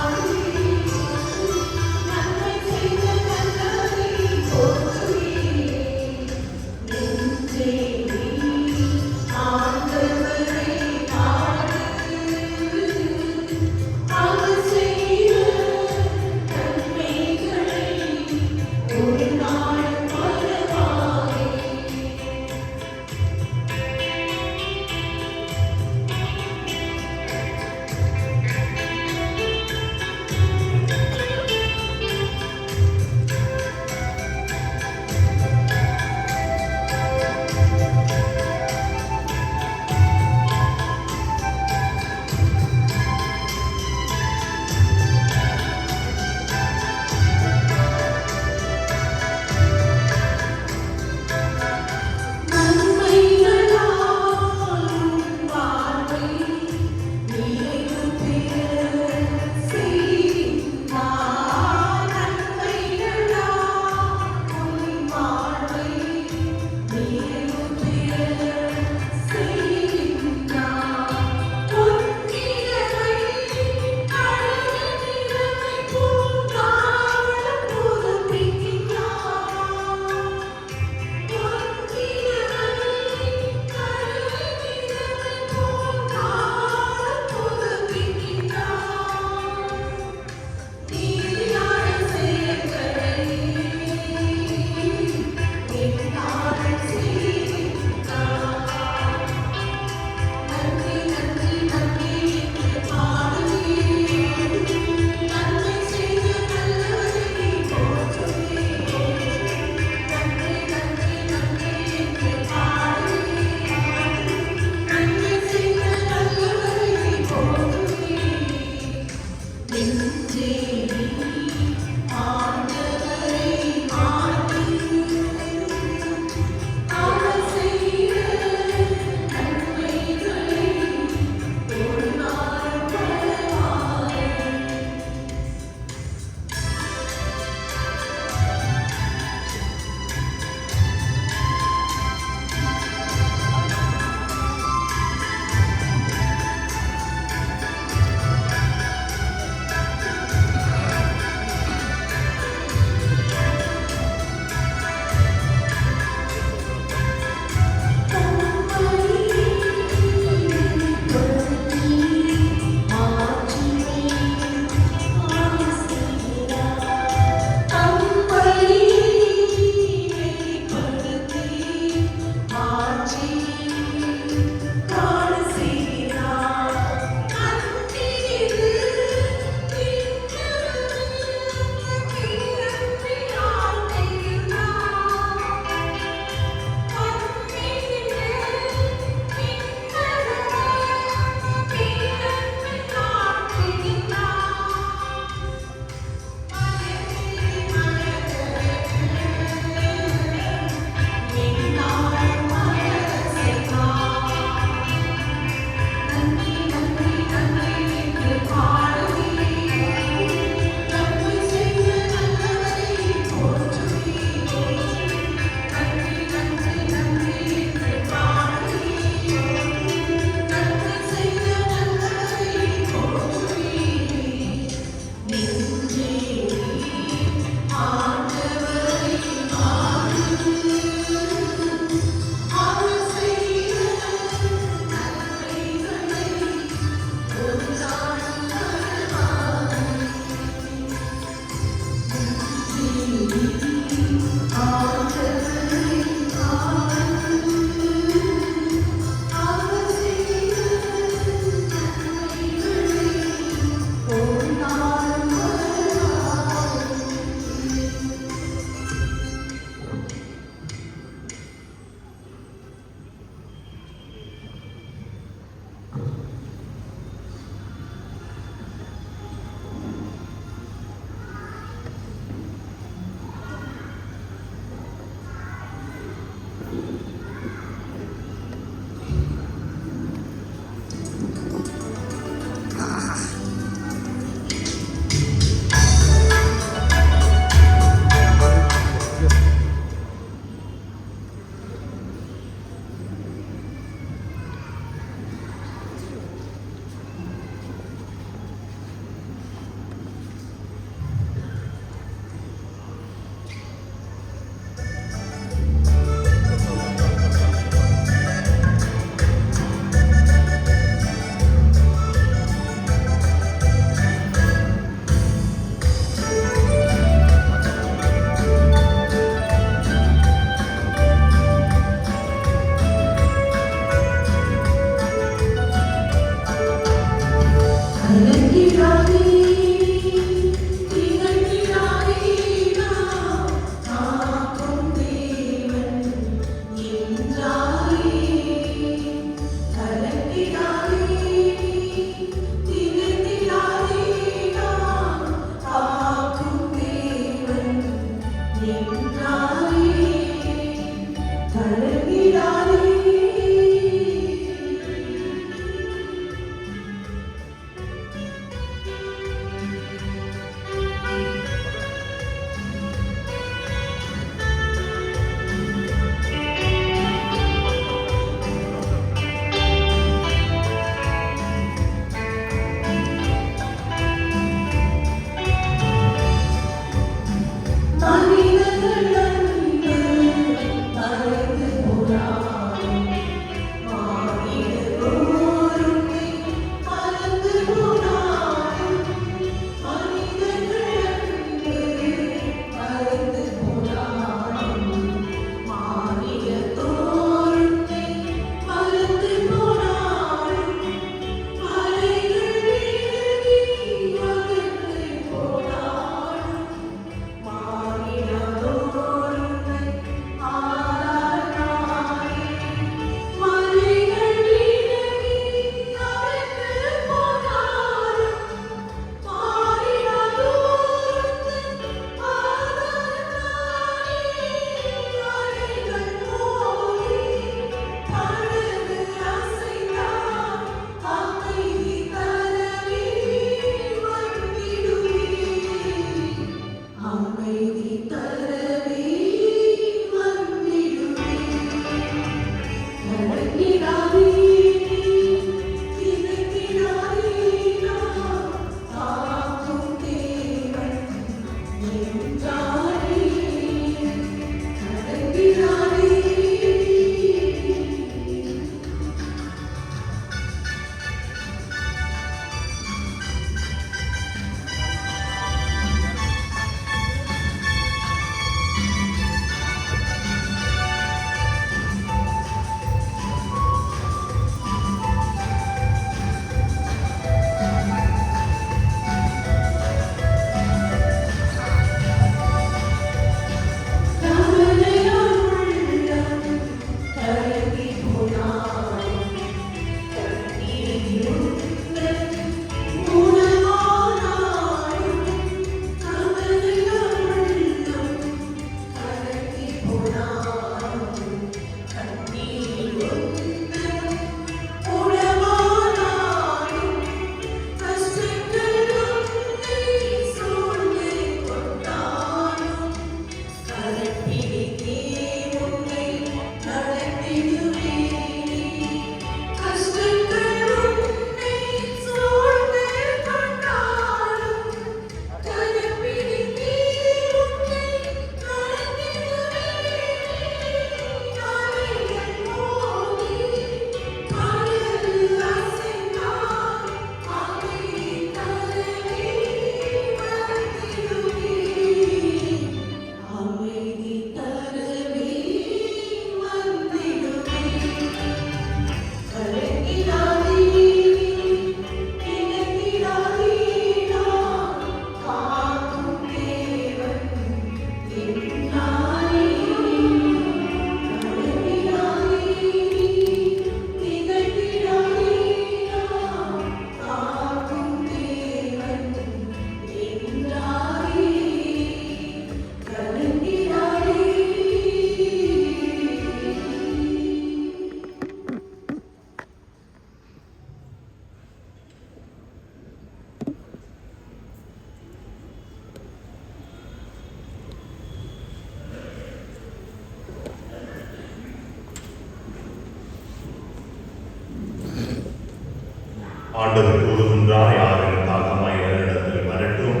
ஆண்டவர் கூறுகின்றார், யாரும் தாகமாய் என்னிடத்தில் வரட்டும்,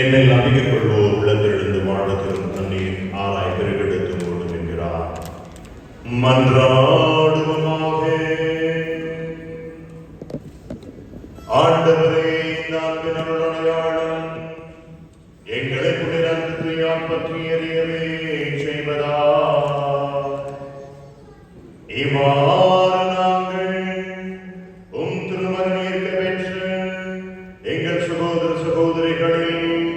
என்னை நம்பிக்கை கொள்வோர் உள்ளத்தெழுந்து வாழ்வதற்கு தண்ணீர் ஆராய் பெருகெடுத்தும் கொள்ளும் என்கிறார். மன்றாடுவமாக. ஆண்டவரே, இந்த அன்பின் அருளடையாளம் எங்களை புனிதற்கு துயால் பற்றி எறியவே செய்வதா இவ்வாறு நாங்கள் உம் திருமகன் ஏற்க பெற்று எங்கள் சகோதர சகோதரிகளில்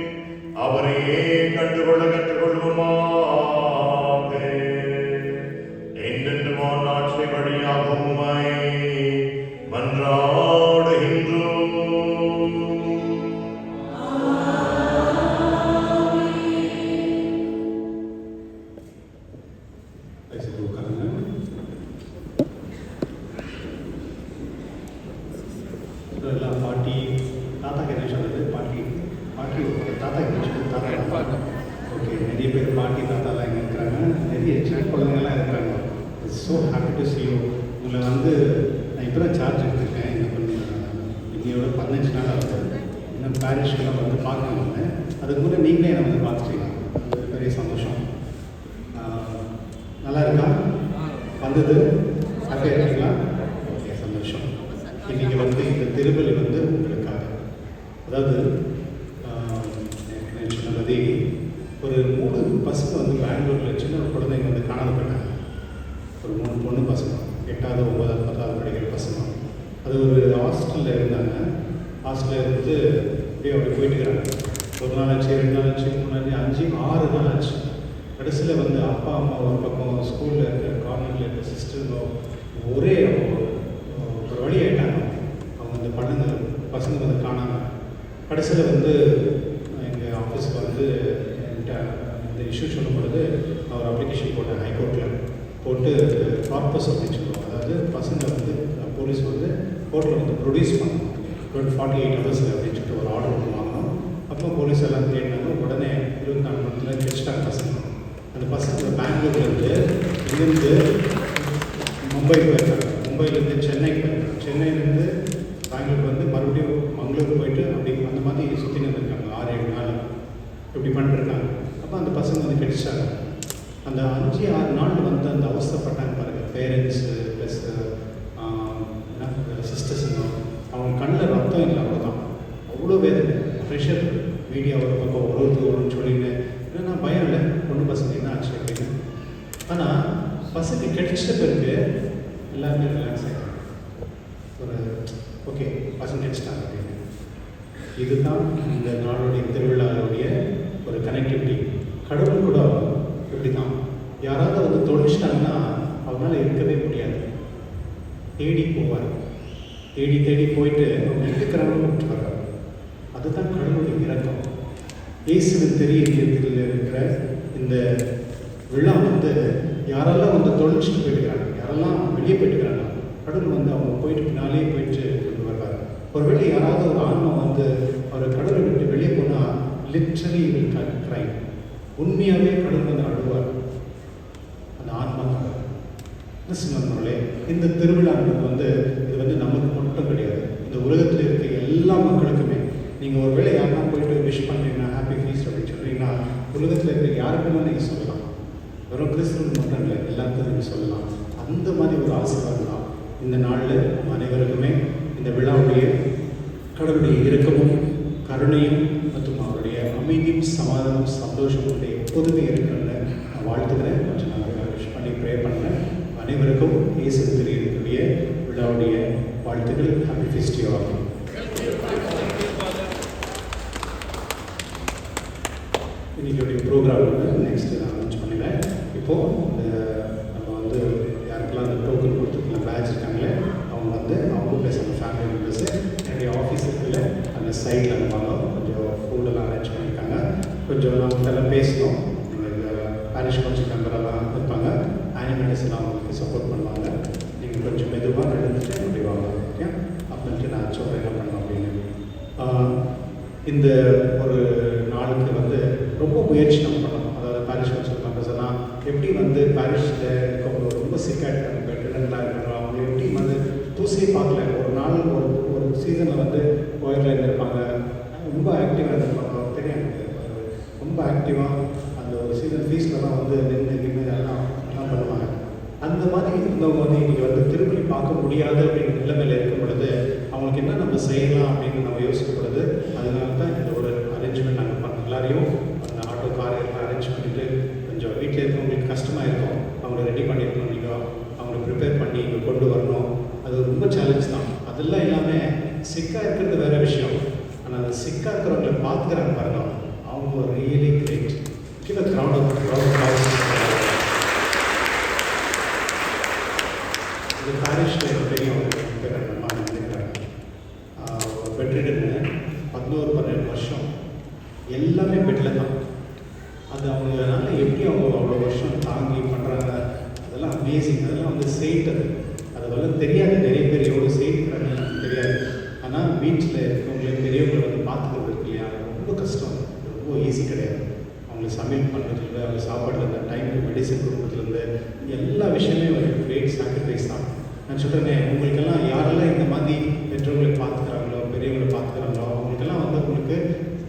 அவரையே கண்டுகொள்ள கற்றுக்கொள்வோமாக. என்றென்று மாநாட்சி வழியாக உம்மை மன்றாடுகின்றோம். எல்லாம் பாட்டி தாத்தாக்கு என்ன சொல்றது? பாட்டி தாத்தாக்கு என்ன சொல்றது? தாத்தா. ஓகே, நிறைய பேர் பாட்டி தாத்தாலாம் இங்கே இருக்கிறாங்க. நிறைய சின்ன குழந்தைங்கள்லாம் இருக்கிறாங்க. It's so happy to see you. உங்களை வந்து நான் இப்போ தான் சார்ஜ் எடுத்துருக்கேன். என்ன பண்ணுறேன், இன்னையோட 15 நாள் ஆகுது. இன்னும் பேரிஷ்க்கெல்லாம் வந்து பார்க்க வந்தேன். அதுக்கு முன்னாடி நீங்களே என்னை வந்து பார்த்துட்டீங்க. அது பெரிய சந்தோஷம். நல்லா இருக்கா? வந்தது ஹாப்பியாக இருக்கீங்களா? ஓகே, சந்தோஷம். இன்றைக்கி வந்து இந்த திருப்பலி வந்து உங்களுக்காக, அதாவது சொன்னபடி ஒரு 3 பசங்க வந்து பெங்களூரில் சின்ன குழந்தைங்க வந்து காணாத போயிட்டாங்க. ஒரு 3 பொண்ணு பசங்க, 8வது 9வது 10வது படிக்கிற பசங்க. அது ஒரு ஹாஸ்டலில் இருந்தாங்க. ஹாஸ்டலில் இருந்து அப்படியே அப்படி போயிட்டு இருக்கிறாங்க. 1 நாள் ஆச்சு, 2 நாள் ஆச்சு, 3 நாள் 5 6 நாள் ஆச்சு. கடைசியில் வந்து அப்பா அம்மா ஒரு பக்கம், ஸ்கூலில் இருக்கிற கார்னரில் இருக்கிற சிஸ்டருங்க ஒரே ஒரு வழி ஆகிட்டாங்க. அவங்க அந்த பசங்க வந்து காணாங்க. கடைசியில் வந்து எங்கள் ஆஃபீஸுக்கு வந்து இந்த இஷ்யூ சொல்லும் பொழுது அவர் அப்ளிகேஷன் போட்டார். ஹைகோர்ட்டில் போட்டு கார்பஸ் அப்படின்னு சொல்லுவாங்க. அதாவது பசங்க வந்து போலீஸ் வந்து கோர்ட்டில் வந்து ப்ரொடியூஸ் பண்ணணும் 48 ஹவர்ஸில் அப்படின்னு சொல்லிட்டு ஒரு ஆர்டர் ஒன்று வாங்கணும். அப்போ போலீஸ் எல்லாம் தேடினாங்க. உடனே 24 மணி நேரத்தில் கிடைச்சிட்டாங்க பசங்க. அந்த பசங்க பெங்களூர்லேருந்து இங்கேருந்து மும்பை போயிருக்காங்க. மும்பையிலேருந்து சென்னைக்கு போயிருக்காங்க. சென்னையிலேருந்து பெங்களூர் வந்து மறுபடியும் மங்களூர் போயிட்டு அப்படி அந்த மாதிரி சுற்றி வந்துருக்காங்க. 6-7 நாள் இப்படி பண்ணிருக்காங்க. அப்போ அந்த பசங்க வந்து கிடைச்சாங்க. அந்த 5-6 நாள் வந்து அந்த அவசரப்பட்டாங்க பாருங்கள். பேரண்ட்ஸு ப்ளஸ் சிஸ்டர்ஸுங்க, அவங்க கண்ணில் ரத்தம் இல்லை, அவ்வளோதான். அவ்வளோ வேதனை, ப்ரெஷர், மீடியா ஒரு பக்கம் உழவுன்னு சொல்லின்னு ஏன்னா பயம் இல்லை, பொண்ணு பசங்க என்ன ஆச்சு அப்படின்னு. ஆனால் பசங்க கிடைச்ச பிறகு எல்லாருமே ரிலாக்ஸ் ஆகிட்டாங்க. ஒரு ஓகே, பசங்க கிடைச்சிட்டாங்க அப்படின்னு. இதுதான் இந்த நாளுடைய திருவிழாவுடைய ஒரு கனெக்டிவிட்டி. கடவுள் கூட இப்படி தான். யாராவது வந்து தொழிச்சிட்டாங்கன்னா அவங்களால இருக்கவே முடியாது. தேடி போவார். தேடி போயிட்டு அவங்க இருக்கிறாங்கன்னு விட்டு வர்றாங்க. அதுதான் கடவுளுடைய இரக்கம். இயேசுவின் தெரியத்தில் இருக்கிற இந்த விழா வந்து யாரெல்லாம் வந்து தொழிச்சிட்டு போயிட்டுக்கிறாங்க, யாரெல்லாம் வெளியே போயிட்டுக்கிறாங்க, கடவுள் வந்து அவங்க போயிட்டு பின்னாலே போயிட்டு கொண்டு வருவார். ஒருவேளை யாராவது ஒரு ஆன்மா வந்து அவர் கடவுளை விட்டு வெளியே போனால் லிட்ரலி வில் கிரை. உண்மையாகவே கடவுள் வந்து அழுவார் அந்த ஆன்மாக்காக. கிறிஸ்துவர்களே, இந்த திருவிழாவுக்கு வந்து இது வந்து நமக்கு மட்டும் கிடையாது, இந்த உலகத்தில் இருக்க எல்லா மக்களுக்குமே. நீங்கள் ஒரு வேளை யாருன்னா போயிட்டு விஷ் பண்ணுறீங்கன்னா ஹாப்பி ஃபீஸ்ட் அப்படின்னு சொல்கிறீங்கன்னா உலகத்தில் இருக்க யாருக்குமே நீங்கள் சொல்லலாம். வெறும் கிறிஸ்துவன் மட்டும் இல்லை, எல்லாத்துக்கும் நீங்கள் சொல்லலாம். அந்த மாதிரி ஒரு ஆசீர்வாதம் தான் இந்த நாளில் அனைவருக்குமே இந்த விழாவுடைய கடவுளுடைய இரக்கமும் கருணையும் மற்றும் அவருடைய அமைதியும் சமாதானம் சந்தோஷமுடைய எப்போதுமே இருக்கிறத நான் வாழ்த்துக்கிறேன். கொஞ்சம் நான் விஷ் பண்ணி ப்ரே பண்ணுறேன். அனைவருக்கும் இயேசு திருவிழாவுடைய விழாவுடைய வாழ்த்துக்கள். ஹாப்பி ஃபெஸ்டிவல் ஆகும். இன்றைக்கியோடைய ப்ரோக்ராம் வந்து நெக்ஸ்ட்டு நான் அனௌன்ஸ் பண்ணிடுறேன். இப்போது நம்ம வந்து யாருக்கெல்லாம் அந்த டோக்கன் கொடுத்துருக்கலாம் பேட்ச் இருக்காங்களே அவங்க வந்து அவங்க ப்ளஸ் அந்த ஃபேமிலி மெம்பர்ஸு என்னுடைய ஆஃபீஸுக்குள்ள அந்த சைடில் இருப்பாங்க. கொஞ்சம் ஃபுட்டெல்லாம் அரேஞ்ச் பண்ணியிருக்காங்க. கொஞ்சம் நாங்கள் பேசணும். எங்களுக்கு பேரிஷ் கவுன்சில் மெம்பரெல்லாம் இருப்பாங்க. ஆனிமேட்டர்ஸ் எல்லாம் அவங்களுக்கு சப்போர்ட் பண்ணுவாங்க. நீங்கள் கொஞ்சம் மெதுவாக நடந்துட்டு அப்படி வாங்க. ஓகே, அப்படின்ட்டு நான் சொல்கிறேன் என்ன பண்ணோம் அப்படின்னு. இந்த ஒரு நாளுக்கு வந்து ரொம்ப முயற்சி நம்ம பண்ணணும். அதாவது பாரிஷ் கவுன்சில் மெம்பர்ஸ் எல்லாம் எப்படி வந்து பாரிஷில் ரொம்ப சிக்காக இருக்காங்க, பெட்டரெண்டாக இருக்கிறோம், அவங்க எப்படி வந்து தூசியை பார்க்கல. ஒரு நாள் ஒரு ரொம்ப ஆக்டிவாக இருப்பாங்க, தெரியும் எனக்கு. ரொம்ப ஆக்டிவாக அந்த ஒரு சீசன் ஃபீஸ்ட்லாம் வந்து நின்று எல்லாம் பண்ணுவாங்க. அந்த மாதிரி இருந்தவங்க வந்து இன்றைக்கி வந்து திருப்பலி பார்க்க முடியாது அப்படின்ற நிலைமையில் இருக்கும் பொழுது அவங்களுக்கு என்ன நம்ம செய்யலாம் அப்படின்னு நம்ம யோசிக்கும் பொழுது அதனால தான் இந்த ஒரு அரேஞ்ச்மெண்ட் நாங்கள் பண்ணோம். எல்லாரையும் அந்த ஆட்டோ கார் எல்லாம் அரேஞ்ச் பண்ணிவிட்டு கொஞ்சம் வீட்டில் இருக்கவங்களுக்கு கஷ்டமாக இருக்கும், அவங்கள ரெடி பண்ணியிருக்கணும், நீங்கள் அவங்கள ப்ரிப்பேர் பண்ணி இங்கே கொண்டு வரணும். அது ரொம்ப சேலஞ்ச் தான். அதெல்லாம் இல்லாமல் சிக்காக இருக்கிறது வேறு விஷயம், ஆனால் அந்த சிக்காக இருக்கிறவங்களை பார்த்துக்கிறாங்க பாருங்க, அவங்க ரியலி கிரேட். கீழே இது பாரிஷில் பெரிய ஒரு பேர் நம்ம நினைக்கிறாங்க. பெட்ரிடன்னு 11-12 வருஷம் எல்லாமே பெட்டில் தான். அது அவங்களால எப்படி அவங்க அவ்வளோ வருஷம் தாங்கி பண்ணுறாங்க, அதெல்லாம் அமேசிங். அதெல்லாம் வந்து செயிட், அது வந்து தெரியாது, நிறைய பேர் எவ்வளோ செயிட்றாங்கன்னு தெரியாது. ஆனால் வீட்டில் இருக்கவங்களே பெரியவங்களை வந்து பார்த்துக்கிறது இருக்கு இல்லையா, ரொம்ப கஷ்டம், ரொம்ப ஈஸி கிடையாது. அவங்களுக்கு சமையல் பண்ணுறதுலேருந்து, அவங்க சாப்பாடுலேருந்து, டைமுக்கு மெடிசன் கொடுக்குறதுலேருந்து எல்லா விஷயமே ஒரு கிரேட் சாக்ரிஃபைஸ் தான். நான் சொல்கிறேன், உங்களுக்கெல்லாம் யாரெல்லாம் இந்த மாதிரி பெற்றோர்களை பார்த்துக்கிறாங்களோ, பெரியவங்களை பார்த்துக்கிறாங்களோ, அவங்களுக்கெல்லாம் வந்து உங்களுக்கு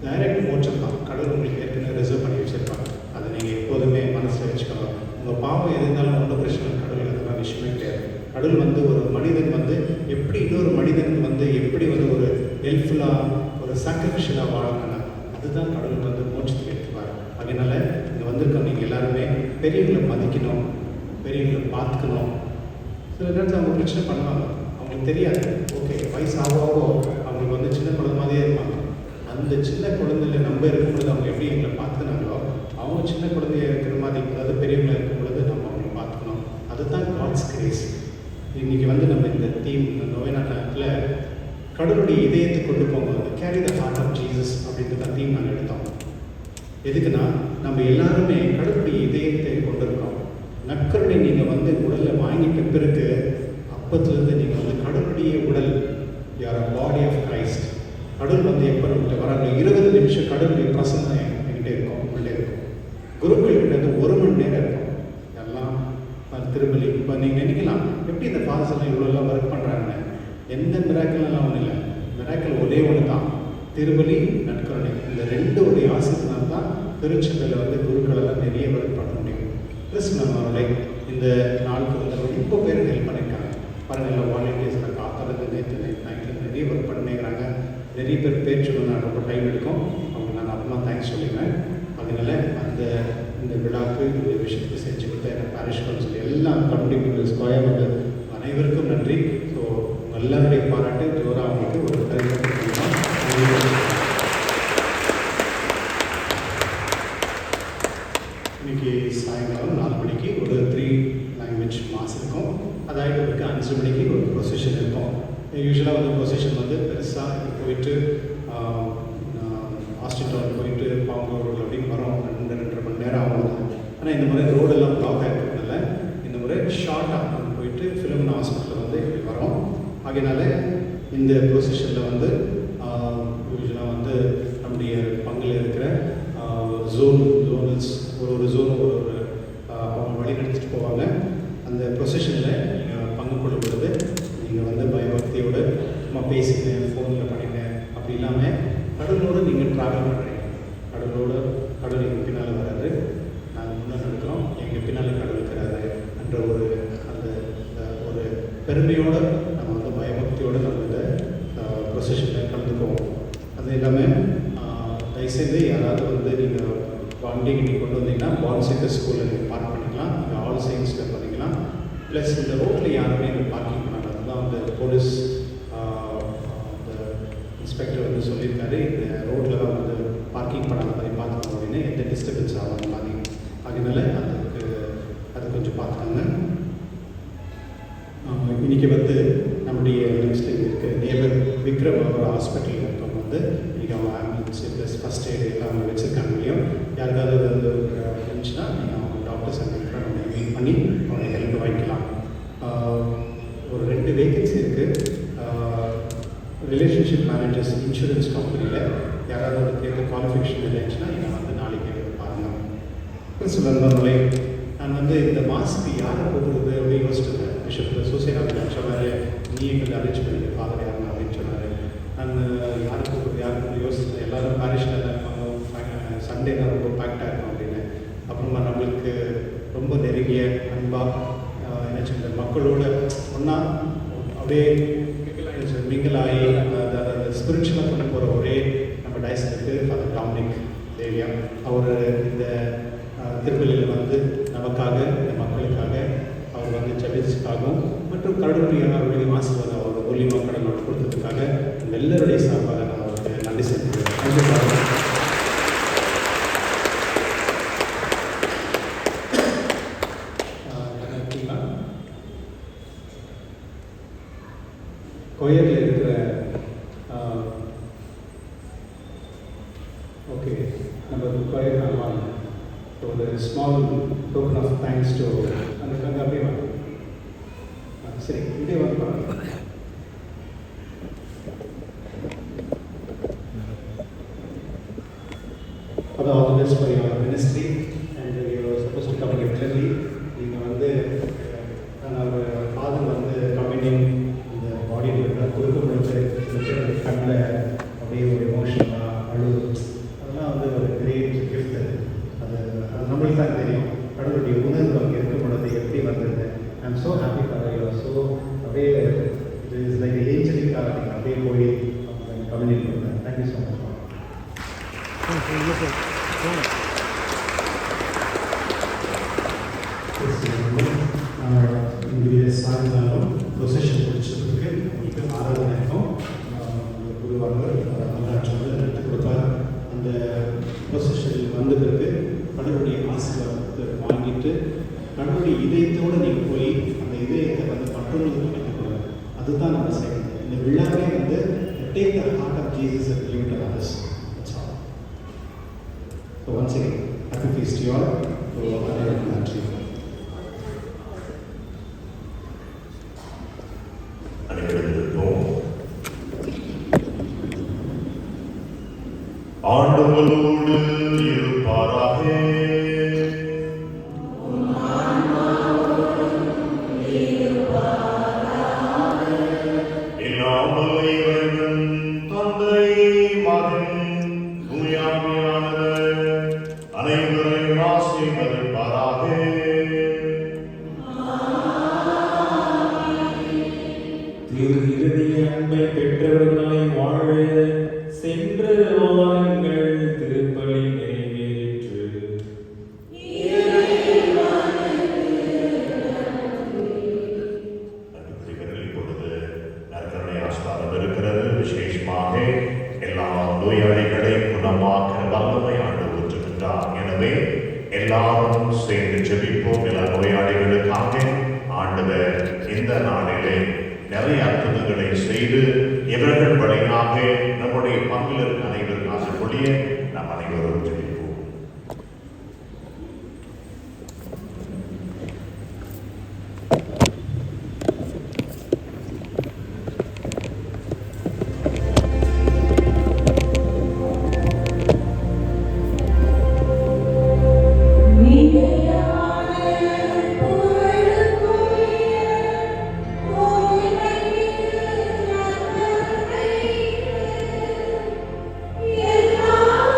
டைரக்ட் மோட்சம் தான். கடவுள் உங்களுக்கு ஏற்கனவே ரிசர்வ் பண்ணி வச்சுருப்பாங்க. அதை நீங்கள் எப்போதுமே மனசில் வச்சுக்கலாம். உங்கள் பாவம் எது இருந்தாலும் ஒன்றும் பிரச்சனை, கடவுள் அதெல்லாம் விஷயமே கிடையாது. கடவுள் வந்து ஒரு மனிதன் வந்து எப்படி இன்னொரு மனிதனுக்கு வந்து எப்படி வந்து ஒரு ஹெல்ப்ஃபுல்லாக ஒரு சாக்ரிஃபிஷியலாக வாழணும்னா அதுதான் கடவுள் வந்து மோட்சத்துக்கு எடுத்துவார். அதனால இங்கே வந்திருக்கோம், நீங்கள் எல்லாருமே பெரியவங்களை மதிக்கணும், பெரியவங்களை பார்த்துக்கணும். சில நேரத்தில் அவங்க பிரச்சனை பண்ணுவாங்க, அவங்களுக்கு தெரியாது. ஓகே, வயசு ஆக அவங்களுக்கு வந்து சின்ன குழந்தை மாதிரியே இருப்பாங்க. அந்த சின்ன குழந்தையில நம்ம இருக்கும்பொழுது அவங்க எப்படி எங்களை பார்த்துனாங்களோ அவங்க சின்ன குழந்தைய இருக்கிற மாதிரி, அதாவது பெரியவங்களை இருக்கும் பொழுது நம்ம அவங்களை பார்த்துக்கணும். அதுதான் காட்ஸ் கிரேஸ். இன்றைக்கி வந்து நம்ம இந்த தீம், இந்த நோய் நாட்டில் கடவுளுடைய இதயத்தை கொண்டு போகும்போது carry the heart of Jesus அப்படின்ட்டு தான் தீம் நாங்கள் எடுத்தோம். எதுக்குன்னா நம்ம எல்லாருமே கடவுளுடைய இதயத்தை கொண்டிருக்கோம். நற்கருணை நீங்கள் வந்து உடலில் வாங்கிட்ட பிறகு அப்பத்துலேருந்து நீங்கள் வந்து கடவுளுடைய உடல், யார் பாடி ஆஃப் கிரைஸ்ட். கடவுள் வந்து எப்போ நம்மகிட்ட வராங்க 20 நிமிஷம் கடவுளுடைய பிரசன்னம் என்கிட்ட இருக்கும், உள்ளே இருக்கும். குருக்கள் கிட்ட வந்து 1 மணி நேரம் இருக்கும். எல்லாம் திருப்பலி. இப்போ நீங்கள் நினைக்கலாம், எப்படி இந்த ஃபாதர்ஸ் எல்லாம் இவ்வளோலாம் ஒர்க் பண்ணுறாங்கன்னு. எந்த மிராக்கல்லாம் ஒன்றும் இல்லை. மிராக்கல் ஒரே ஒன்று தான், திருப்பலி, நற்கருணை. இந்த 2 உடைய ஆசிரியனால் தான் திருச்சபையில் வந்து குருக்களெல்லாம் நிறைய ஒர்க் பண்ண முடியும். ப்ளஸ் நம்மளோட இந்த நாளுக்கு வந்து ரொம்ப பேர் ஹெல்ப் பண்ணியிருக்காங்க பாருங்கள். எல்லாம் வாலண்டியர்ஸில் காத்தாலேருந்து நேற்று நைட்டில் நிறைய ஒர்க் பண்ணிக்கிறாங்க. நிறைய பேர் பேர் சொல்லணும், ரொம்ப டைம் எடுக்கும். அவங்க நான் அப்புறமா தேங்க்ஸ் சொல்லிடுவேன். அதனால இந்த விழாக்கு இந்த விஷயத்தை செஞ்சு கொடுத்த எனக்கு பாரிஷ் கவுன்சில் எல்லாம் கமிட்டி மெம்பர்ஸ், கோயம்பேடு அனைவருக்கும் நன்றி. ஸோ எல்லாருடைய பாராட்டு ஜோராக அவங்களுக்கு ஒரு கருத்து. இன்னைக்கு சாயங்காலம் 4 மணிக்கு ஒரு 3 லாங்குவேஜ் மாஸ் இருக்கும். அதாவது 5 மணிக்கு ஒரு ப்ரொசெஷன் இருக்கும். யூஸ்வலாக வந்து ப்ரொசெஷன் வந்து பெருசாக போயிட்டு ஆஸ்டின் டவுன் போயிட்டு பாங்கூர் அப்படின்னு வரோம். 2-2.5 மணி நேரம் ஆகும். ஆனால் இந்த முறை ரோடெல்லாம் பிளாக் ஆகிருக்கிறதுனால இந்த முறை ஷார்ட்டாக போயிட்டு ஃபிலிமினா ஹாஸ்பிட்டலில் வந்து இப்படி வரோம். ஆகையினால இந்த ப்ரொசெஷனில் வந்து யூஸ்வலாக வந்து நம்முடைய பங்கில் இருக்கிற ஜோனல்ஸ் ஒரு ஜோன் ஒரு அவங்க வழி நடத்திட்டு போவாங்க. அந்த ப்ரொசெஷனில் நீங்கள் பங்கு கொள்ளும் பொழுது நீங்கள் வந்து பயபக்தியோடு சும்மா பேசினேன், ஃபோனில் பண்ணினேன் அப்படி இல்லாமல் கடவுளோடு நீங்கள் ட்ராவல் பண்ணுறீங்க. கடவுள் எங்கள் பின்னால் வராது, நாங்கள் முன்னே நடக்கிறோம், எங்கள் பின்னால் கடவுள் இருக்கிறாரு என்ற அந்த ஒரு பெருமையோடு நம்ம வந்து பயபக்தியோடு நம்ம இந்த ப்ரொசெஷனில் கலந்துக்குவோம். அது இல்லாமல் தயவுசெய்து யாராவது வந்து நீங்கள் வண்டி நீங்கள் கொண்டு வந்தீங்கன்னா பான்செட்டர் ஸ்கூலில் நீங்கள் பார்க் பண்ணிக்கலாம், நீங்கள் ஆல் சயின்ஸில் பண்ணிக்கலாம். ப்ளஸ் இந்த ரோட்டில் யாருமே இங்கே பார்க்கிங் பண்ணாங்க. அதுதான் வந்து போலீஸ் இன்ஸ்பெக்டர் வந்து சொல்லியிருக்காரு, இந்த ரோட்டில் தான் வந்து பார்க்கிங் பண்ணாத மாதிரி பார்த்துக்கணும் அப்படின்னு, எந்த டிஸ்டர்பன்ஸ் ஆகாத மாதிரி. அதனால அது கொஞ்சம் பார்த்துக்கோங்க. இன்றைக்கி வந்து நம்முடைய நெக்ஸ்ட் இருக்க நேபர் விக்ரம் அவர் ஹாஸ்பிட்டலில் இருக்கவங்க வந்து இன்றைக்கி அவங்க ஆம்புலன்ஸ் ப்ளஸ் ஃபஸ்ட் எய்டு எல்லாம் அவங்க வச்சுருக்காங்க. இல்லையோ யாருக்காவது வந்து இருந்துச்சுன்னா நீங்கள் அவங்க டாக்டர்ஸ் அங்கே இருக்கிறவங்க மீட் பண்ணி அவங்க ஹெல்ப் வாங்கிக்கலாம். ஒரு 2 வேகன்சி இருக்குது. ரிலேஷன்ஷிப் மேனேஜர்ஸ் இன்சூரன்ஸ் கம்பெனியில் யாராவது ஒரு தேர்தல் குவாலிஃபிகேஷன் இருந்துச்சுன்னா நீங்கள் வந்து நாளைக்கு பாருங்கள். ப்ளஸ் வந்தவங்களே நான் வந்து இந்த மாஸ்க்கு யாரை போடுறது அப்படின்னு யோசிச்சிருந்தேன். பிஷப் சூசைனாக சொன்னார், நீ எங்களுக்கு அரேஞ்ச் பண்ணி ஃபாதர் யாருங்க அப்படின்னு சொன்னார். நான் யாருக்கு யோசிச்சேன். எல்லாரும் என்ன சொல்ற மக்களோட ஒன்றா அப்படியே மிங்கிள் ஆகி அந்த ஸ்பிரிச்சுவலாக கொண்டு போகிற ஒரே நம்ம டைசனுக்கு ஃபாதர் டாமினிக் தேவியா அவர் இந்த திருப்பலியில் வந்து நமக்காக இந்த மக்களுக்காக அவர் வந்து ஜபிச்சுக்காகவும் மற்றும் கடவுளுடைய அவருடைய ஆசீர்வாதம் அவரோட ஒலி மக்களை நமக்கு கொடுத்ததுக்காக இந்த எல்லாருடைய சார்பாக நான் அவருக்கு நன்றி செலுத்துகிறேன். கோயிலில் இருக்கிற ஓகே நம்ம கோயில் வாங்க ஒரு small token of thanks to அந்த கங்க அப்படியே வாங்க சரி இதே வந்து பாருங்க. அது all the best for your ministry and you are suppose to come regularly. நீங்கள் வந்து நம்ம ஃபாதர் வந்து கம்யூனிங் இந்த பாடியில் இருக்கிற கொடுக்கும் பொழுது கண்ணில் அப்படியே ஒரு எமோஷனாக அழுது அதெல்லாம் வந்து ஒரு கிரேட் கிஃப்ட். அது நம்மளுக்கு தான் தெரியும் கடவுளுடைய உணர்வு அங்கே இருக்கும் பொழுது எப்படி வந்தது. I am so happy for you. So அப்படியே இது இஸ் லைக் ஏஞ்சலிக்காக நீங்கள் அப்படியே போய் கம்யூனிக் பண்ணுறேன். Thank you so much. இங்கே சாயங்காலம் ப்ரொசெஷன் முடிச்சதுக்கு உங்களுக்கு ஆராதனை இருக்கும். குருவானவர் நல்லாட்சி வந்து எடுத்து கொடுப்பார். அந்த ப்ரொசெஷன் வந்த பிறகு கடவுளுடைய ஆசீர்வாதத்தை வாங்கிட்டு கடவுளுடைய இதயத்தோடு நீங்கள் போய் அந்த இதயத்தை வந்து மற்றவங்களுக்கு கற்றுக்கொள்ள அதுதான் நம்ம செய்யணும். இந்த விழாவே வந்து take the heart of Jesus and give it to others. So once again, happy feast to you all. நன்றி. ஆண்டவரோடு இருப்பாராக. இல்லாமல் இறைவன் தந்தை மகன் தூயாவியானவர் அனைவரையும் ஆசீர்வதிப்பாராக. திரு இருதய அன்பை பெற்றவர்களாய் வாழ சென்று வாருங்கள். திருப்பலி நிறைவேற்று. இப்பொழுது நற்கருணை ஆஸ்தானம் இருக்கிறது. விசேஷமாக எல்லா நோயாளிகளையும் குணமாக்கிற வல்லமை ஆண்டவர் ஊற்றுகின்றார். எனவே எல்லாரும் சேர்ந்து ஜெபிப்போம். எல்லா நோயாளிகளுக்காக ஆண்டவர் இந்த நாளிலே நிறைய அற்புதங்களை செய்து இவர்கள் வழியாக நம்முடைய பங்கில் இருக்க அனைவரும் ஆசைப்படிய நாம் அனைவரும் ஜெபிப்போம். Yeah.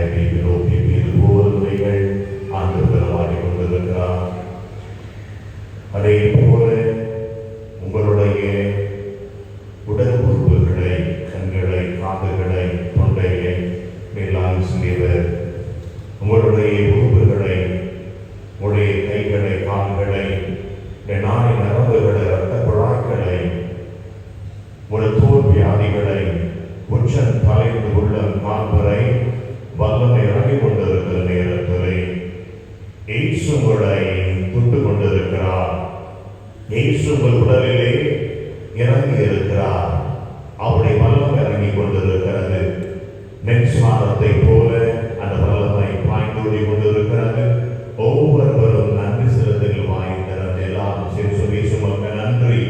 பயனை நோக்கி இது போவதைகள் ஆண்டவர் வாங்கி கொண்டிருக்கிறார். அதே போல உங்களுடைய உடல் உறுப்புகளை, கண்களை, காதுகளை, தொண்டையை மேலாண் செய்வர். உங்களுடைய உறுப்புகளை, உடைய கைகளை, கால்களை, நாடி நரம்புகளை, இரத்த குழாய்களை, ஒரு தோல் வியாதிகளை, உச்சன் தலைந்து உள்ளம் கால்வரை வல்லமை இறங்கிக் கொண்டிருக்கிற நேரத்திலே இயேசு உங்களை தொட்டு கொண்டிருக்கிறார். இயேசு உங்கள் உடலிலே இறங்கி இருக்கிறார். அவருடைய வல்லமை இறங்கிக் கொண்டிருக்கிறது. நெஞ்சுமாரத்தை போல அந்த வல்லமை பாய்ந்தோடி கொண்டிருக்கிறது. ஒவ்வொருவரும் நன்றி செலுத்துங்கள். வாய்ந்தது எல்லாரும் சேர்ந்து சுமக்க நன்றி.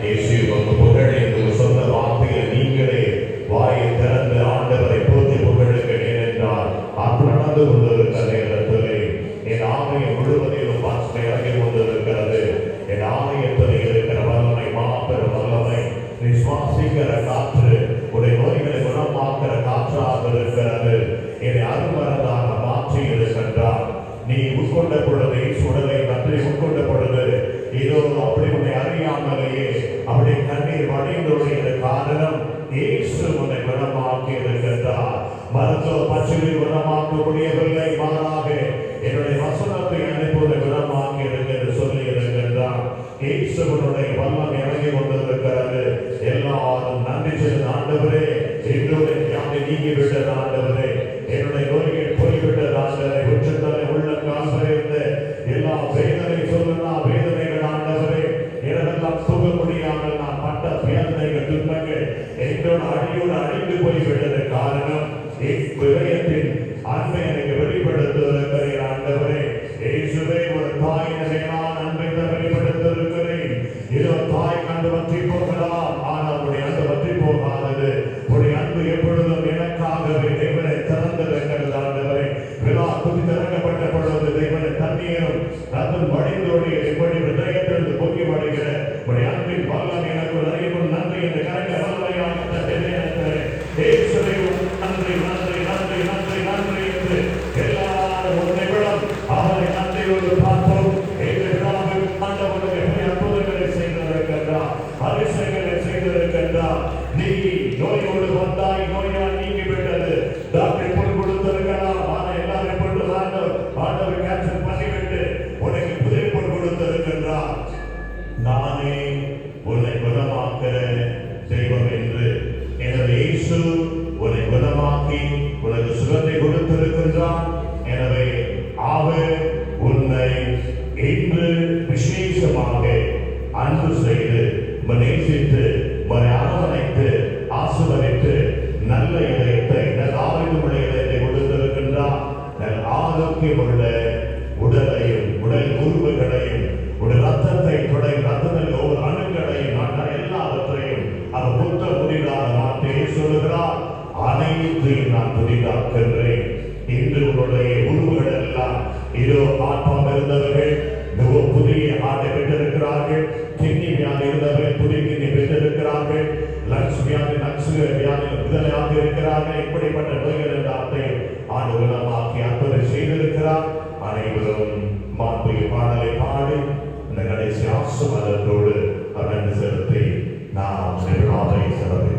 இயேசு உங்க புகழை உங்கள் சொந்த வார்த்தையில் நீங்களே வாயை திறந்து ஆண்டவரை போற்றி புகழுங்கள். ஏனென்றால் அது நடந்து கொண்டிருக்கிற நேரத்திலே என் ஆலயம் முழுவதிலும் வாசனை இறங்கி கொண்டிருக்கிறது. என் ஆலயத்தில் இருக்கிற வல்லமை மாபெரும் வல்லமை. நீ சுவாசிக்கிற காற்று உடைய நோய்களை குணமாக்கிற காற்றாக இருக்கிறது. என்னை அருமருந்தாக மாற்றி இருக்கின்றார். நீ உட்கொண்ட பொழுது சுடலை நன்றி உட்கொண்ட பொழுது இதோ அப்படி உன்னை அறியாமலேயே அப்படி கண்ணீர் வடிந்தோடிய காரணம் இயேசு உன்னை குணமாக்கி இருக்கின்றார். மருத்துவ பச்சையை குணமாக்க முடியவில்லை, மாறாக என்னுடைய வசனத்தை அனுப்புவதை குணமாக்கி என்று சொல்லி இருக்கின்றார். இயேசுவனுடைய வல்லமை இறங்கி கொண்டிருக்கிறது. எல்லாரும் நன்றி செய்த ஆண்டவரே, என்னுடைய வியாதி நீங்கிவிட்டது ஆண்டவரே, என்னுடைய நோய்கள் போய்விட்டது ஆண்டவரே, உச்சத்தலை உள்ள காசறிந்து எல்லா வேதனை சொல்லுனா வேதனைகள் ஆண்டவரே, எனக்கெல்லாம் தூங்க முடியாமல் நான் பட்ட வேதனைகள் துன்பங்கள் என்னோட அடியோடு அழிந்து போய்விட்டது. காரணம் என் விடயத்தின் அன்பை எனக்கு வெளிப்படுத்துவதற்கிறேன் ஆண்டவரே. இயேசுவே, ஒரு தாயின் மேலான அன்பை வெளிப்படுத்திருக்கிறேன். இதோ தாய் கண்டு வற்றி போகலாம், ஆனால் உடைய அன்பு வற்றி போகாதது. உடைய அன்பு எப்பொழுதும் எனக்காகவே தேவனை திறந்திருக்கிறது ஆண்டவரே. விழா துதி திறக்கப்பட்ட பொழுது தேவனை தண்ணீரும் ரத்தம் வடிந்தோடி எப்படி விடயத்திலிருந்து பொங்கி வடிகிற உடைய அன்பின் வல்லம் எனக்கு அறிவும் நன்றி என்று கரங்க வல்லமையாக நன்றி நன்றி நன்றி நன்றி நன்றி என்று எல்லாரும் ஒரு நிமிடம் அவரை நன்றியோடு பார்ப்போம். ஆண்டவனுக்கு அற்புதங்களை செய்திருக்கின்றார், அதிசயங்களை செய்திருக்கின்றார். நீ நோயோடு வந்தாய், நோயால் நீங்கிவிட்டது. டாக்டர் பொருள் கொடுத்திருக்கலாம், ஆனால் எல்லாரும் கொண்டு ஆண்டவர் கேன்சல் பண்ணிவிட்டு உனக்கு புதிய பொருள் கொடுத்திருக்கின்றார். நானே உன்னை குணமாக்கிற தெய்வம் என்று எனது இயேசு உன்னை குணமாக்கி உனக்கு சுகத்தை கொடுத்திருக்கின்றார். எனவே அவர் உன்னை இன்று விசேஷமாக அன்பு செய்து நேசித்து அரவணைத்து ஆசீர்வதித்து நல்ல இதயத்தை, நல்ல ஆரோக்கியமுள்ள இதயத்தை கொடுத்திருக்கின்றார். நல்ல ஆரோக்கியமுள்ள உடலையும் உடல் உறுப்புகளையும் உடல் ரத்தத்தை தொடங்கி ரத்தத்தில் ஒவ்வொரு அணுக்களையும் எல்லாவற்றையும் அவர் புத்த புதிதாக மாற்றி சொல்லுகிறார். அனைத்தையும் நான் புதிதாக்குகின்றேன். இன்று உன்னுடைய உருவுகள் எல்லாம் இதோ ஆத்மம் இருந்தவர்கள் புதிய ஆட்டை பெற்றிருக்கிறார்கள். கிட்னி வியாதி இருந்தவர்கள் புதிய கிட்னி பெற்றிருக்கிறார்கள். லக்ஸ் வியாதி விடுதலையாக இருக்கிறார்கள். இப்படிப்பட்ட நோய்கள் என்ற ஆட்டை ஆண்டு குணமாக்கி அற்புதம் செய்திருக்கிறார். அனைவரும் மாப்பிள்ளை பாடலை பாடி இந்த கடைசி ஆசீர்வாதத்தோடு நன்றி செலுத்தி நாம் விழாவை சிறப்பு